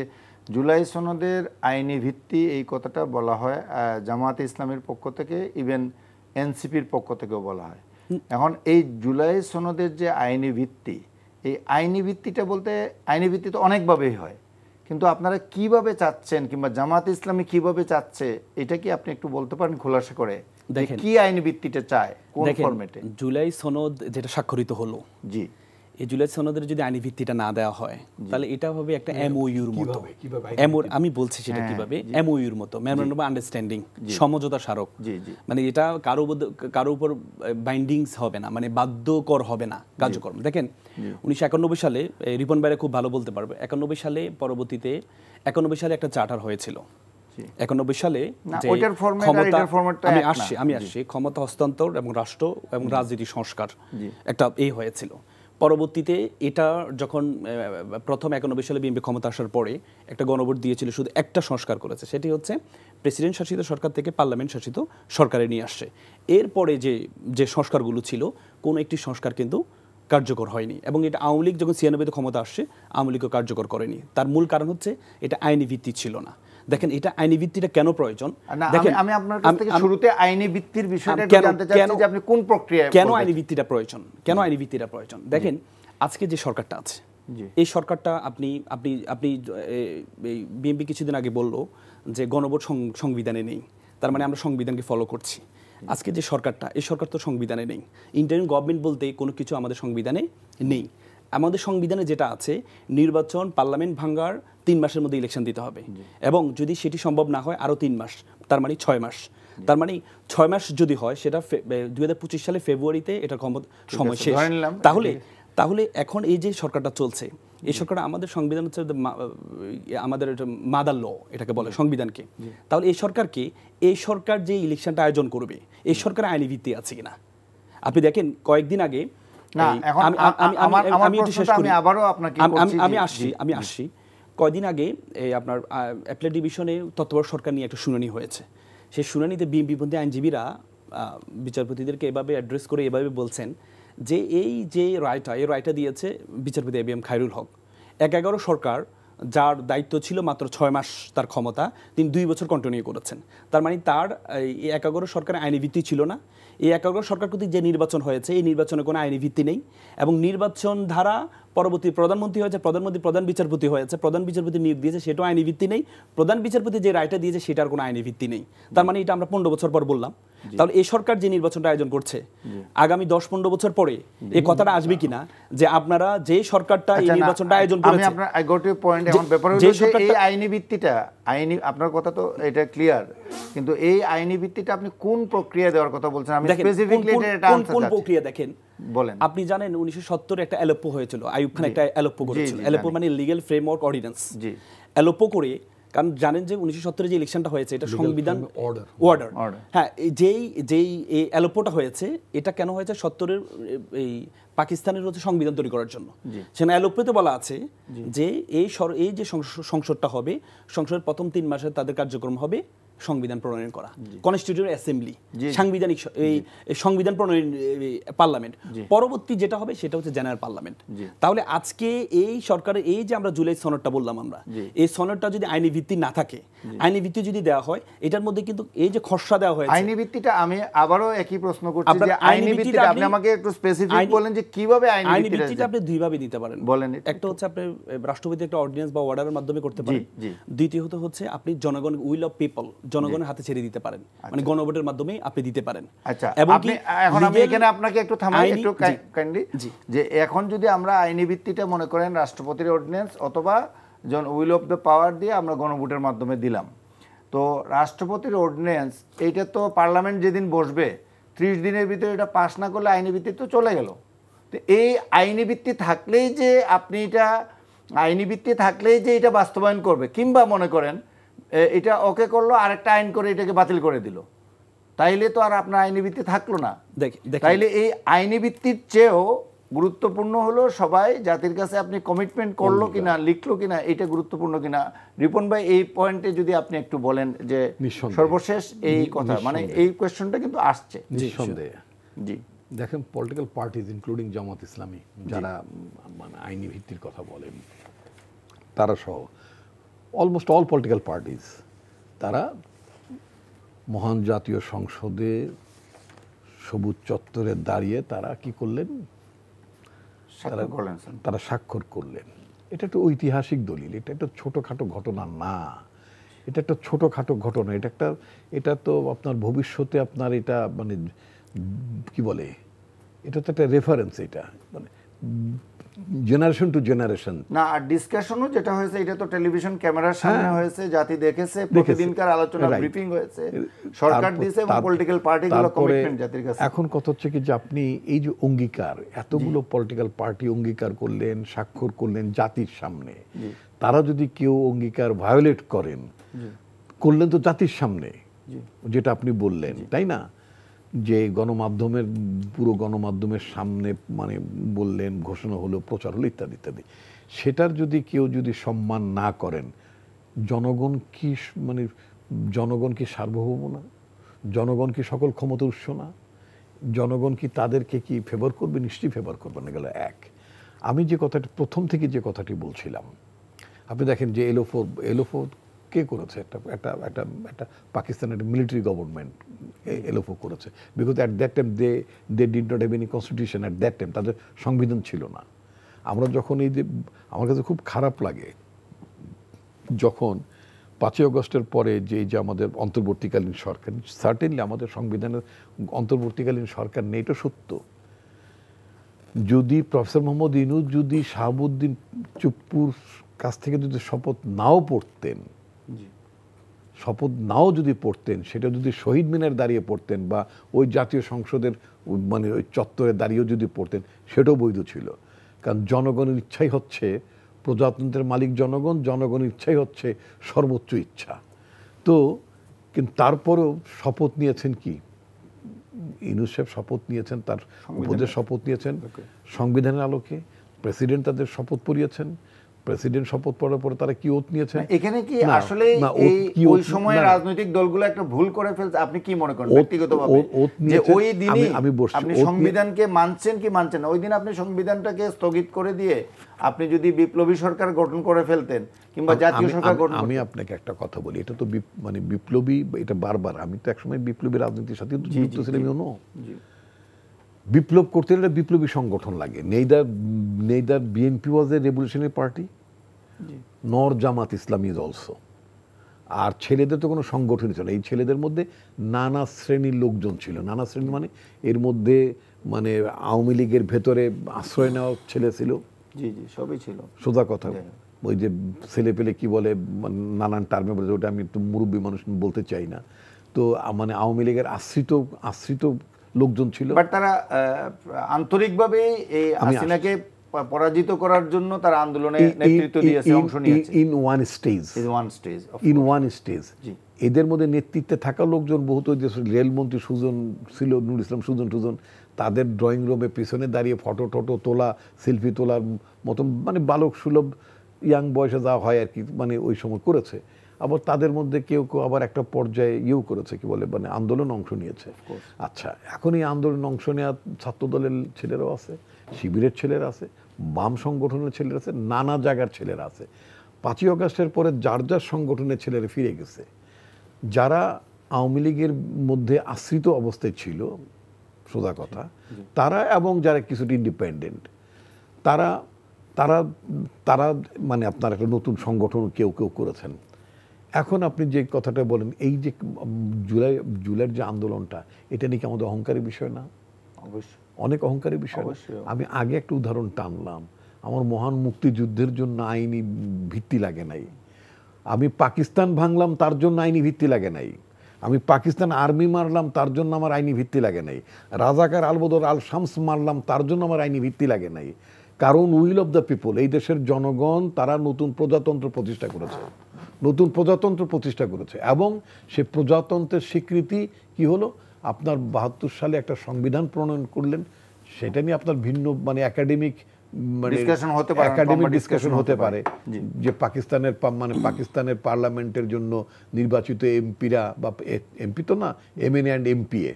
জুলাই সনদের আইনি ভিত্তি, এই কথাটা বলা হয় জামায়াতে ইসলামের পক্ষ থেকে, ইভেন এনসিপির পক্ষ থেকেও বলা হয়। এখন এই জুলাই সনদের যে আইনি ভিত্তি, এই আইনি ভিত্তিটা বলতে আইনি ভিত্তি তো অনেকভাবেই হয়, কিন্তু আপনারা কিভাবে চাচ্ছেন কিংবা জামাত ইসলামী কিভাবে চাচ্ছে, এটা কি আপনি একটু বলতে পারেন খোলাসা করে? দেখেন কি আইনি ভিত্তিটা চায়, কোন ফরম্যাটে? জুলাই সনদ যেটা স্বাক্ষরিত হলো, জি, এই জুলাই সনদের যদি আইনি ভিত্তিটা না দেওয়া হয়, তাহলে এটা হবে একটা এমওইউর মতো। আমি বলছি সেটা কিভাবে, এমওইউর মতো, মেমোরেন্ডাম অফ আন্ডারস্ট্যান্ডিং, সমঝোতা স্মারক। মানে এটা কারো উপর বাইন্ডিংস হবে না, মানে বাধ্যকর হবে না কার্যক্রম। দেখেন 1991 সালে, রিপন ভাইরা খুব ভালো বলতে পারবে, 91 সালে পরবর্তীতে 91 সালে একটা চার্টার হয়েছিল। 91 সালে আমি আসছি ক্ষমতা হস্তান্তর এবং রাষ্ট্র এবং রাজনীতি সংস্কার একটা হয়েছিল। পরবর্তীতে এটা যখন প্রথম 91 সালে বিএনপি ক্ষমতা আসার পরে একটা গণভোট দিয়েছিল, শুধু একটা সংস্কার করেছে, সেটি হচ্ছে প্রেসিডেন্ট শাসিত সরকার থেকে পার্লামেন্ট শাসিত সরকারে নিয়ে আসছে। এরপরে যে সংস্কারগুলো ছিল, কোনো একটি সংস্কার কিন্তু কার্যকর হয়নি, এবং এটা আওয়ামী লীগ যখন 96-তে ক্ষমতা আসছে, আওয়ামী লীগও কার্যকর করেনি। তার মূল কারণ হচ্ছে এটা আইনি ভিত্তি ছিল না। দেখেন, এটা আইনি ভিত্তিটা কেন প্রয়োজন? দেখেন, আমি আপনার কাছ থেকে শুরুতে আইনি ভিত্তির বিষয়টা জানতে চাচ্ছি যে আপনি কোন প্রক্রিয়ায় কেন আইনি ভিত্তিটা প্রয়োজন, দেখেন, আজকে যে সরকারটা আছে, এই সরকারটা আপনি বিএনপি কিছুদিন আগে বলল যে গণভোট সংবিধানে নেই, তার মানে আমরা সংবিধানকে ফলো করছি। আজকে যে সরকারটা, এই সরকার তো সংবিধানে নেই। ইন্টারিম গভর্নমেন্ট বলতে কোনো কিছু আমাদের সংবিধানে নেই। আমাদের সংবিধানে যেটা আছে নির্বাচন পার্লামেন্ট ভাঙার 3 মাসের মধ্যে ইলেকশন দিতে হবে এবং যদি সেটি সম্ভব না হয় আরও 3 মাস, তার মানে 6 মাস। তার মানে 6 মাস যদি হয় সেটা 2025 সালে ফেব্রুয়ারিতে এটা সময় শেষ। তাহলে এখন এই যে সরকারটা চলছে, এই সরকারটা আমাদের সংবিধান হচ্ছে আমাদের মাদার ল এটাকে বলে সংবিধানকে। তাহলে এই সরকার যে ইলেকশনটা আয়োজন করবে এই সরকারের আইনি ভিত্তি আছে কিনা আপনি দেখেন। কয়েকদিন আগে আমি আসছি কয়েকদিন আগে আপনার অ্যাপেলেট ডিভিশনে তত্ত্বাবধায়ক সরকার নিয়ে একটা শুনানি হয়েছে। সেই শুনানিতে বিএনপিপন্থী আইনজীবীরা বিচারপতিদেরকে এভাবে অ্যাড্রেস করে এভাবে বলছেন যে এই যে রায়টা দিয়েছে বিচারপতি এবিএম খায়রুল হক, 11 সরকার যার দায়িত্ব ছিল মাত্র 6 মাস তার ক্ষমতা, তিনি 2 বছর কন্টিনিউ করেছেন। তার মানে তার এই 11 সরকারের আইনি ভিত্তি ছিল না। এই 11 সরকার কর্তৃক যে নির্বাচন হয়েছে এই নির্বাচনে কোনো আইনি ভিত্তি নেই এবং নির্বাচন ধারা পরবর্তী প্রধানমন্ত্রী হয়েছে, প্রধানমন্ত্রী প্রধান বিচারপতি হয়েছে, প্রধান বিচারপতি নিয়োগ দিয়েছে, সেটাও আইনি ভিত্তি নেই। প্রধান বিচারপতি যে রায়টা দিয়েছে সেটার কোনো আইনি ভিত্তি নেই। তার মানে এটা আমরা 15 বছর পর বললাম। তাহলে এই সরকার যে নির্বাচনটা আয়োজন করছে আগামী 10-15 বছর পরে এই কথাটা আসবে কিনা যে আপনারা যে সরকারটা এই নির্বাচনটা আয়োজন করেছে, আমি আপনার গটি পয়েন্ট এখন ব্যাপার হলো যে এই আইনি ভিত্তিটা আপনার কথা তো এটা ক্লিয়ার, কিন্তু এই আইনি ভিত্তিটা আপনি কোন প্রক্রিয়া দেওয়ার কথা বলছেন? আমি স্পেসিফিকলি এটা আনসার কোন প্রক্রিয়া দেখেন বলেন। আপনি জানেন 1970 একটা এলোপো হয়েছিল, আইয়ুব খান একটা এলোপো করেছিল। এলোপো মানে লিগ্যাল ফ্রেমওয়ার্ক অর্ডিন্যান্স। এলোপো করে, কারণ জানেন যে 1970 যে ইলেকশনটা হয়েছে এটা সংবিধান অর্ডার। হ্যাঁ, যেই এই এলোপোটা হয়েছে এটা কেন হয়েছে? 70-এর এই পাকিস্তানের হচ্ছে সংবিধান তৈরি করার জন্য। সেখানে এলোপোতে বলা আছে যে এই যে সংসদটা হবে, সংসদের প্রথম 3 মাসে তাদের কার্যক্রম হবে সংবিধান প্রণয়ন করা, কনস্টিটিউয়েন্ট অ্যাসেম্বলি, সাংবিধানিক এই সংবিধান প্রণয়ন পার্লামেন্ট। পরবর্তী যেটা হবে সেটা হচ্ছে জেনারেল পার্লামেন্ট। তাহলে আজকে এই সরকারের এই যে আমরা জুলাই সনদটা বললাম, আমরা এই সনদটা যদি আইনি ভিত্তি না থাকে, আইনি ভিত্তি যদি দেওয়া হয়, এটার মধ্যে কিন্তু এই যে খসড়া দেওয়া হয়েছে আইনি ভিত্তিটা, আমি আবারও একই প্রশ্ন করছি যে আইনি ভিত্তিটা আপনি আমাকে একটু স্পেসিফিক বলেন যে কিভাবে আইনি ভিত্তিটা আপনি দুই ভাবে দিতে পারেন। বলেন। একটা হচ্ছে আপনি রাষ্ট্রপতি একটা অর্ডিন্যান্স বা অর্ডারের মাধ্যমে করতে পারেন। দ্বিতীয়ত হচ্ছে আপনি জনগণ উইল অফ পিপল, জনগণের হাতে ছেড়ে দিতে পারেন, মানে গণভোটের মাধ্যমে আপনি দিতে পারেন। আচ্ছা, আপনি এখন আমি এখানে আপনাকে একটু থামাই একটু কাইন্ডলি, যে এখন যদি আমরা আইনি ভিত্তিটা মনে করেন রাষ্ট্রপতির অর্ডিন্যান্স অথবা উইল অফ দ্য পাওয়ার দিয়ে আমরা গণভোটের মাধ্যমে দিলাম, তো রাষ্ট্রপতির অর্ডিন্যান্স এইটা তো পার্লামেন্ট যেদিন বসবে 30 দিনের ভিতরে এটা পাস না করলে আইনি ভিত্তি তো চলে গেল। তো এই আইনি ভিত্তি থাকলেই যে আপনি এটা বাস্তবায়ন করবে, কিংবা মনে করেন এটা ওকে করলো আরেকটা আইন করে এটাকে বাতিল করে দিল, তাইলে তো আর আপনার আইনি ভিত্তি থাকলো না। তাইলে এই আইনি ভিত্তির চেয়েও গুরুত্বপূর্ণ হলো সবাই জাতির কাছে আপনি কমিটমেন্ট করলো কিনা, লিখলো কিনা, এটা গুরুত্বপূর্ণ কিনা। রিপন ভাই, এই পয়েন্টে যদি আপনি একটু বলেন যে সর্বশেষ এই কথা, মানে এই কোয়েশ্চনটা কিন্তু আসছে। জি, দেখেন political parties including Jamaat Islami যারা মানে আইনি ভিত্তির কথা বলেন, তারা সহ অলমোস্ট অল পলিটিক্যাল পার্টিজ তারা মহান জাতীয় সংসদে সবুজ চত্বরে দাঁড়িয়ে তারা কি করলেন? তারা স্বাক্ষর করলেন। এটা একটা ঐতিহাসিক দলিল, এটা একটা ছোটোখাটো ঘটনা না, এটা একটা ছোটোখাটো ঘটনা, এটা তো আপনার ভবিষ্যতে আপনার এটা মানে কি বলে, এটা তো একটা রেফারেন্স, এটা মানে জেনারেশন টু জেনারেশন না। আর ডিসকাশনও যেটা হয়েছে এটা তো টেলিভিশন ক্যামেরার সামনে হয়েছে, জাতি দেখেছে, প্রতিদিনকার আলোচনা ব্রিফিং হয়েছে, সরকার দিয়েছে এবং পলিটিক্যাল পার্টিগুলো কমিটমেন্ট জাতির কাছে। এখন কথা হচ্ছে কি যে আপনি এই যে অঙ্গীকার, এতগুলো পলিটিক্যাল পার্টি অঙ্গীকার করলেন, স্বাক্ষর করলেন জাতির সামনে, তারা যদি কেউ অঙ্গীকার ভায়োলেট করলেন তো জাতির সামনে, যেটা আপনি বললেন, তাই না? যে গণমাধ্যমের পুরো গণমাধ্যমের সামনে মানে বললেন, ঘোষণা হলো, প্রচার হলো, ইত্যাদি ইত্যাদি, সেটার যদি কেউ যদি সম্মান না করেন, জনগণ কি সার্বভৌম না? জনগণ কি সকল ক্ষমতার উৎস না? জনগণ কি তাদেরকে কি ফেভার করবে? নিশ্চয়ই ফেভার করবে না। গেল এক। আমি যে কথাটি প্রথম থেকে যে কথাটি বলছিলাম, আপনি দেখেন যে এলোফো কে করেছে? একটা পাকিস্তানের একটা মিলিটারি গভর্নমেন্ট এলোফো করেছে, because at that time they did not have any constitution. At that time তাদের সংবিধান ছিল না। আমরা যখন এই যে, আমার কাছে খুব খারাপ লাগে যখন 5ই আগস্টের পরে যে আমাদের অন্তর্বর্তীকালীন সরকার, সার্টেনলি আমাদের সংবিধানের অন্তর্বর্তীকালীন সরকার নেই, এটা সত্য, যদি প্রফেসর মোহাম্মদ ইউনূস যদি শাহাবুদ্দিন চুপ্পুর কাছ থেকে যদি শপথ নাও পড়তেন, শপথ নাও যদি পড়তেন, সেটা যদি শহীদ মিনার দাঁড়িয়ে পড়তেন বা ওই জাতীয় সংসদের মানে ওই চত্বরে দাঁড়িয়েও যদি পড়তেন, সেটাও বৈধ ছিল। কারণ জনগণের ইচ্ছাই হচ্ছে, প্রজাতন্ত্রের মালিক জনগণ, জনগণের ইচ্ছাই হচ্ছে সর্বোচ্চ ইচ্ছা। তো কিন্তু তারপরেও শপথ নিয়েছেন কি, ইউনূস সাহেব শপথ নিয়েছেন, তার উপদেশ শপথ নিয়েছেন সংবিধানের আলোকে। প্রেসিডেন্ট তাদের শপথ পড়িয়েছেন। প্রেসিডেন্ট শপথ পড়ার পরে তারা কি ওত নিয়েছেন? এখানে কি আসলে ওই সময় রাজনৈতিক দলগুলো একটা ভুল করে ফেলছে? আপনি কি মনে করেন ব্যক্তিগতভাবে যে ওই দিনই আপনি সংবিধানকে মানছেন কি মানছেন না? ওই দিন আপনি সংবিধানটাকে স্থগিত করে দিয়ে আপনি যদি বিপ্লবী সরকার গঠন করে ফেলতেন কিংবা জাতীয় সরকার গঠন, আমি আপনাকে একটা কথা বলি, এটা তো মানে বিপ্লবী, এটা বারবার, আমি তো একসময় বিপ্লবী রাজনীতির সাথে যুক্ত ছিলাম। বিপ্লব করতে গেলে বিপ্লবী সংগঠন লাগে। নেইদার বিএনপি ওয়াজ এ রেভলিউশনারি পার্টি, নর জামাত ইসলামী ইজ অলসো। আর ছেলেদের তো কোনো সংগঠনই ছিল না। এই ছেলেদের মধ্যে নানা শ্রেণীর লোকজন ছিল। নানা শ্রেণী মানে এর মধ্যে মানে আওয়ামী লীগের ভেতরে আশ্রয় নেওয়া ছেলে ছিল, সবই ছিল, সোজা কথা। ওই যে ছেলে পেলে কি বলে নানান টার্মে বলে, ওটা আমি একটু মুরব্বী মানুষ বলতে চাই না। তো মানে আওয়ামী লীগের আশ্রিত লোকজন ছিল, বাট তারা আন্তরিকভাবে এই হাসিনাকে পরাজিত করার জন্য তার আন্দোলনে নেতৃত্ব দিয়েছে, অংশ নিয়েছে ইন ওয়ান স্টেজ। এদের মধ্যে নেতৃত্বে থাকা লোকজন বহুত, রেলমন্ত্রী সুজন ছিল, নুরুল ইসলাম সুজন, তাদের ড্রয়িং রুমে পিছনে দাঁড়িয়ে ফটো তোলা, সেলফি তোলার মতন মানে বালক সুলভ ইয়াং বয়সে যা হয় আর কি, মানে ওই সময় করেছে। আবার তাদের মধ্যে কেউ আবার একটা পর্যায়ে ইয়েও করেছে, কি বলে মানে আন্দোলন অংশ নিয়েছে। আচ্ছা, এখন এই আন্দোলন অংশ নেওয়া ছাত্র দলের ছেলেরাও আছে, শিবিরের ছেলেরা আছে, বাম সংগঠনের ছেলেরা আছে, নানা জায়গার ছেলেরা আছে। 5ই আগস্টের পরে যার যার সংগঠনের ছেলেরা ফিরে গেছে। যারা আওয়ামী লীগের মধ্যে আশ্রিত অবস্থায় ছিল, সোজা কথা, তারা এবং যারা কিছুটা ইন্ডিপেন্ডেন্ট, তারা মানে আপনার একটা নতুন সংগঠন কেউ করেছেন। এখন আপনি যে কথাটা বলেন, এই যে জুলাইয়ের যে আন্দোলনটা, এটা নাকি আমাদের অহংকারের বিষয় না? অবশ্যই অনেক অহংকারের বিষয়। আমি আগে একটা উদাহরণ টানলাম, আমার মহান মুক্তিযুদ্ধের জন্য আইনি ভিত্তি লাগে নাই। আমি পাকিস্তান ভাঙলাম, তার জন্য আইনি ভিত্তি লাগে নাই। আমি পাকিস্তান আর্মি মারলাম, তার জন্য আমার আইনি ভিত্তি লাগে নাই। রাজাকার আলবদর আল শামস মারলাম, তার জন্য আমার আইনি ভিত্তি লাগে নাই। কারণ উইল অফ দ্য পিপল, এই দেশের জনগণ তারা নতুন প্রজাতন্ত্র প্রতিষ্ঠা করেছে, এবং সে প্রজাতন্ত্রের স্বীকৃতি কি হলো, আপনার 72 সালে একটা সংবিধান প্রণয়ন করলেন। সেটা নিয়ে আপনার ভিন্ন মানে একাডেমিক ডিসকাশন হতে পারে যে পাকিস্তানের পার্লামেন্টের জন্য নির্বাচিত এমপিরা, বা এমপি তো না, MNA and MPA,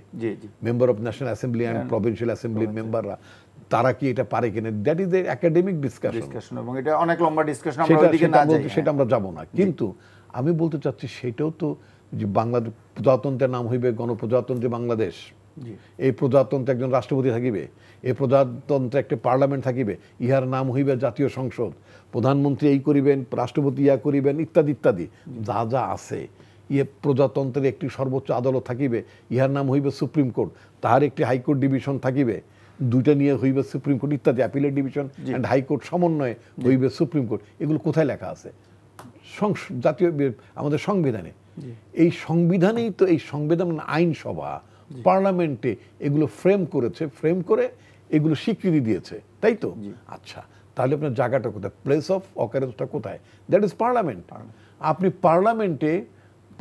member of national assembly and provincial অ্যাসেম্বলির মেম্বাররা, তারা কি এটা পারে কিনা, that is the academic discussion, এবং এটা অনেক লম্বা ডিসকাশন, আমরা ওইদিকে না যাই, সেটা আমরা যাব না। কিন্তু আমি বলতে চাচ্ছি, সেটাও তো যে বাংলাদেশ প্রজাতন্ত্রের নাম হইবে গণপ্রজাতন্ত্রী বাংলাদেশ। এই প্রজাতন্ত্রে একজন রাষ্ট্রপতি থাকিবে, এই প্রজাতন্ত্রে একটা পার্লামেন্ট থাকিবে, ইহার নাম হইবে জাতীয় সংসদ, প্রধানমন্ত্রী এই করিবেন, রাষ্ট্রপতি ইয়া করিবেন, ইত্যাদি ইত্যাদি যা আছে। প্রজাতন্ত্রের একটি সর্বোচ্চ আদালত থাকিবে, ইহার নাম হইবে সুপ্রিম কোর্ট, তাহার একটি হাইকোর্ট ডিভিশন থাকিবে, দুইটা নিয়ে হইবে সুপ্রিম কোর্ট ইত্যাদি, অ্যাপিলেট ডিভিশন অ্যান্ড হাইকোর্ট সমন্বয়ে হইবে সুপ্রিম কোর্ট। এগুলো কোথায় লেখা আছে? জাতীয় আমাদের সংবিধানে। এই সংবিধানেই তো, এই সংবিধান আইনসভা পার্লামেন্টে এগুলো ফ্রেম করে এগুলো স্বীকৃতি দিয়েছে, তাই তো? আচ্ছা, তাহলে আপনার জায়গাটা কোথায়, প্লেস অফ অকারেন্সটা কোথায়? That is parliament. আপনি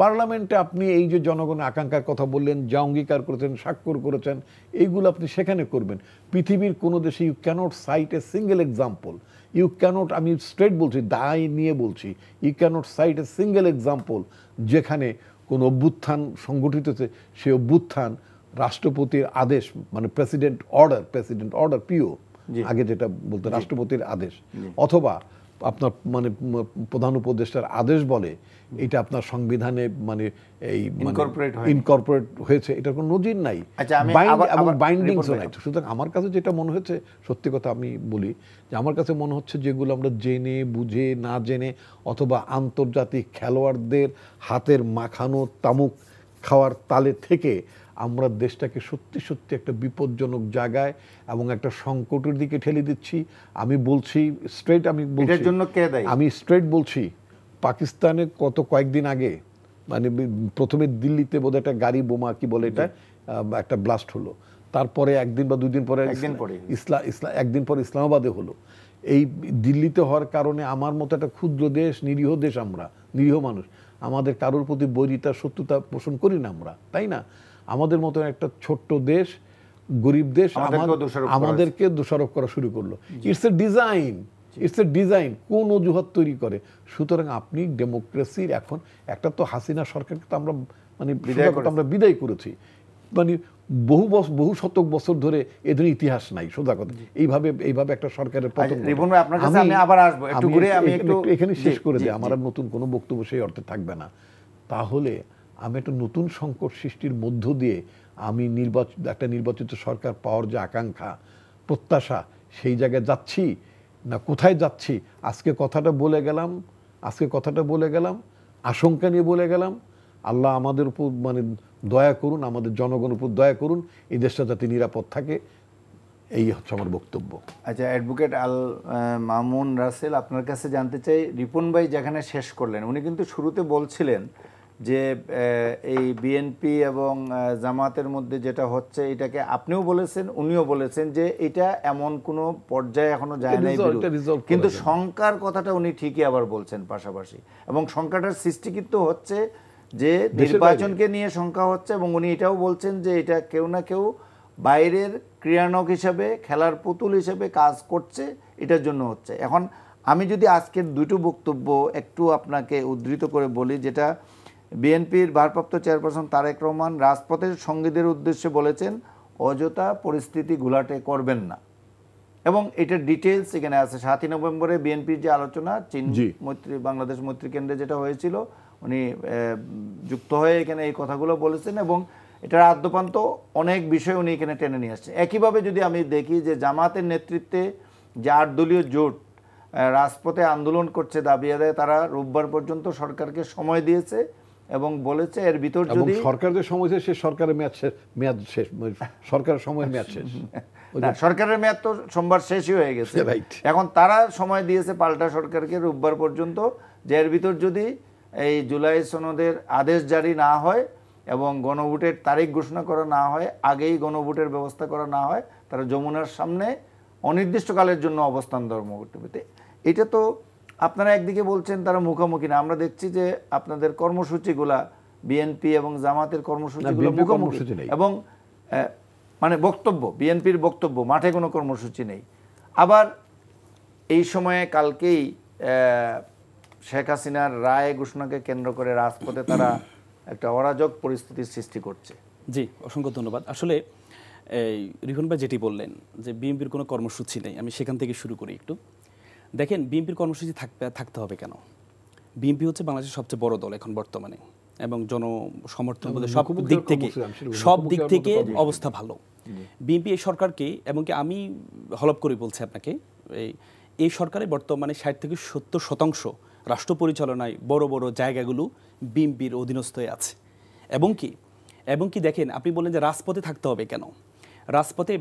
পার্লামেন্টে আপনি এই যে জনগণের আকাঙ্ক্ষার কথা বললেন, যা অঙ্গীকার করেছেন, স্বাক্ষর করেছেন, এইগুলো আপনি সেখানে করবেন। পৃথিবীর কোনো দেশে you cannot cite a single example, you cannot, আমি স্ট্রেট বলছি, দায় নিয়ে বলছি, you cannot cite a single example যেখানে কোনো অভ্যুত্থান সংগঠিত হচ্ছে, সে অভ্যুত্থান রাষ্ট্রপতির আদেশ, মানে প্রেসিডেন্ট অর্ডার পিও, আগে যেটা বলতো রাষ্ট্রপতির আদেশ, অথবা আপনার মানে প্রধান উপদেষ্টার আদেশ বলে, এটা আপনার সংবিধানে মানে এই ইনকর্পোরেট হয়েছে, এটার কোনো নজির নাই, এবং বাইন্ডিংসও নাই। সুতরাং আমার কাছে যেটা মনে হচ্ছে, সত্যি কথা আমি বলি, যে আমার কাছে মনে হচ্ছে যেগুলো আমরা জেনে বুঝে, না জেনে, অথবা আন্তর্জাতিক খেলোয়াড়দের হাতের মাখানো তামুক খাওয়ার তালে থেকে আমরা দেশটাকে সত্যি সত্যি একটা বিপজ্জনক জায়গায় এবং একটা সংকটের দিকে ঠেলে দিচ্ছি। আমি বলছি স্ট্রেট, আমি স্ট্রেট বলছি, পাকিস্তানে কয়েকদিন আগে মানে প্রথমে দিল্লিতে বোধহয় একটা গাড়ি বোমা কি বলে এটা একটা ব্লাস্ট হলো, তারপরে একদিন বা 2 দিন পরে একদিন পরে ইসলামাবাদে হলো। এই দিল্লিতে হওয়ার কারণে আমার মতো একটা ক্ষুদ্র দেশ, নিরীহ দেশ, আমরা নিরীহ মানুষ, আমাদের কারোর প্রতি বৈরিতা শত্রুতা পোষণ করি না আমরা, তাই না? আমাদের মতো একটা ছোট্ট দেশ, গরিব দেশ, আমাদেরকে দোষারোপ করা শুরু করলো। ইটস এ ডিজাইন, কোন অজুহাত তৈরি করে। সুতরাং আপনি ডেমোক্রেসির এখন একটা তো হাসিনা সরকারকে তো আমরা মানে আমরা বিদায় করেছি, মানে বহু শতক বছর ধরে এদের ইতিহাস নাই, সোজা কথা। এইভাবে একটা সরকারের পতন। এখানে শেষ করে দিই, আমার আর নতুন কোনো বক্তব্য সেই অর্থে থাকবে না। তাহলে আমি একটা নতুন সংকট সৃষ্টির মধ্য দিয়ে আমি একটা নির্বাচিত সরকার পাওয়ার যে আকাঙ্ক্ষা, প্রত্যাশা, সেই জায়গায় যাচ্ছি না কোথায় যাচ্ছি? আজকে কথাটা বলে গেলাম, আশঙ্কা নিয়ে বলে গেলাম। আল্লাহ আমাদের উপর মানে দয়া করুন, আমাদের জনগণের উপর দয়া করুন, এই দেশটা যাতে নিরাপদ থাকে। এই হচ্ছে আমার বক্তব্য। আচ্ছা, অ্যাডভোকেট আল মামুন রাসেল, আপনার কাছে জানতে চাই, রিপন ভাই যেখানে শেষ করলেন, উনি কিন্তু শুরুতে বলছিলেন যে এই বিএনপি এবং জামাতের মধ্যে যেটা হচ্ছে এটাকে আপনিও বলেছেন, উনিও বলেছেন যে এটা এমন কোনো পর্যায়ে এখনো যায় নাই, কিন্তু শঙ্কার কথাটা উনি ঠিকই আবার বলছেন পাশাপাশি। এবং শঙ্কাটার সৃষ্টি কিন্তু হচ্ছে যে নির্বাচনকে নিয়ে শঙ্কা হচ্ছে, এবং উনি এটাও বলছেন যে এটা কেউ না কেউ বাইরের ক্রীড়ানক হিসাবে, খেলার পুতুল হিসেবে কাজ করছে, এটার জন্য হচ্ছে। এখন আমি যদি আজকের দুটো বক্তব্য একটু আপনাকে উদ্ধৃত করে বলি, যেটা বিএনপির ভারপ্রাপ্ত চেয়ারপারসন তারেক রহমান রাজপথের সঙ্গীদের উদ্দেশ্যে বলেছেন, অযথা পরিস্থিতি ঘোলাটে করবেন না। এবং এটার ডিটেলস এখানে আছে। 7ই নভেম্বরে বিএনপির যে আলোচনা চীন মৈত্রী বাংলাদেশ মৈত্রী কেন্দ্রে যেটা হয়েছিল, উনি যুক্ত হয়ে এখানে এই কথাগুলো বলেছেন, এবং এটার আদ্যপান্ত অনেক বিষয় উনি এখানে টেনে নিয়ে আসছে। একইভাবে যদি আমি দেখি যে জামাতের নেতৃত্বে যে 8 দলীয় জোট রাজপথে আন্দোলন করছে দাবি আদায়ে, তারা রোববার পর্যন্ত সরকারকে সময় দিয়েছে এবং বলেছে এর ভিতর যদি সরকার যে সময় শেষ, সরকারের মেয়াদ শেষ, সরকারের সময়ের মেয়াদ শেষ, সরকারের মেয়াদ তো সোমবার শেষই হয়ে গেছে। এখন তারা সময় দিয়েছে পাল্টা সরকারকে রোববার পর্যন্ত, যে এর ভিতর যদি এই জুলাই সনদের আদেশ জারি না হয় এবং গণভোটের তারিখ ঘোষণা করা না হয়, আগেই গণভোটের ব্যবস্থা করা না হয়, তারা যমুনার সামনে অনির্দিষ্টকালের জন্য অবস্থান ধর্ম করতে হবে। এটা তো আপনারা একদিকে বলছেন তারা মুখোমুখি না, আমরা দেখছি যে আপনাদের কর্মসূচিগুলা, বিএনপি এবং জামাতের কর্মসূচিগুলো মুখোমুখি, এবং মানে বক্তব্য, বিএনপির বক্তব্য, মাঠে কোনো কর্মসূচি নেই। আবার এই সময়ে কালকেই শেখ হাসিনার রায় ঘোষণাকে কেন্দ্র করে রাজপথে তারা একটা অরাজক পরিস্থিতির সৃষ্টি করছে। জি, অসংখ্য ধন্যবাদ। আসলে এই রিপন ভাই যেটি বললেন যে বিএনপির কোনো কর্মসূচি নেই, আমি সেখান থেকে শুরু করি একটু। দেখেন, বিএনপির কর্মসূচি থাকতে হবে কেন? বিএনপি হচ্ছে বাংলাদেশের সবচেয়ে বড় দল এখন বর্তমানে, এবং জনসমর্থন বলতে সব দিক থেকে অবস্থা ভালো। বিএনপি এই সরকারকে, এবং কি আমি হলপ করে বলছি আপনাকে, এই সরকারে বর্তমানে 60 থেকে 70% রাষ্ট্র পরিচালনায় বড় বড় জায়গাগুলো বিএনপির অধীনস্থ আছে। এবং কি দেখেন, আপনি বললেন যে রাজপথে থাকতে হবে কেন? রাজপথে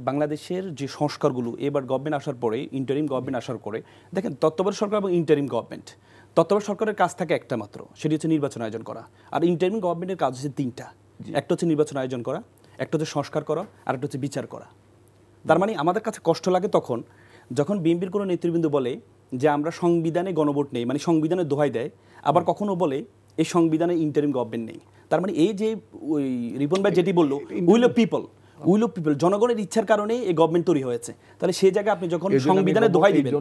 বাংলাদেশের যে সংস্কারগুলো এবার গভর্নমেন্ট আসার পরে, ইন্টারিম গভর্নমেন্ট আসার পরে, দেখেন তত্ত্বাবধায়ক সরকার এবং ইন্টারিম গভর্নমেন্ট, তত্ত্বাবধায়ক সরকারের কাজ থাকে একটা মাত্র, সেটি হচ্ছে নির্বাচন আয়োজন করা। আর ইন্টারিম গভর্নমেন্টের কাজ হচ্ছে 3টা। একটা হচ্ছে নির্বাচন আয়োজন করা, একটা হচ্ছে সংস্কার করা, আর একটা হচ্ছে বিচার করা। তার মানে আমাদের কাছে কষ্ট লাগে তখন যখন বিএনপির কোনো নেতৃবৃন্দ বলে যে আমরা সংবিধানে গণভোট নেই, মানে সংবিধানের দোহাই দেয়, আবার কখনো বলে এই সংবিধানে ইন্টারিম গভর্নমেন্ট নেই। তার মানে এই যে ওই রিপন ভাই যেটি বললো, উইল অফ পিপল, জনগণের ইচ্ছার কারণে এই গভর্নমেন্ট তৈরি হয়েছে। তাহলে সেই জায়গায় আপনি যখন সংবিধানে দোহাই দিবেন,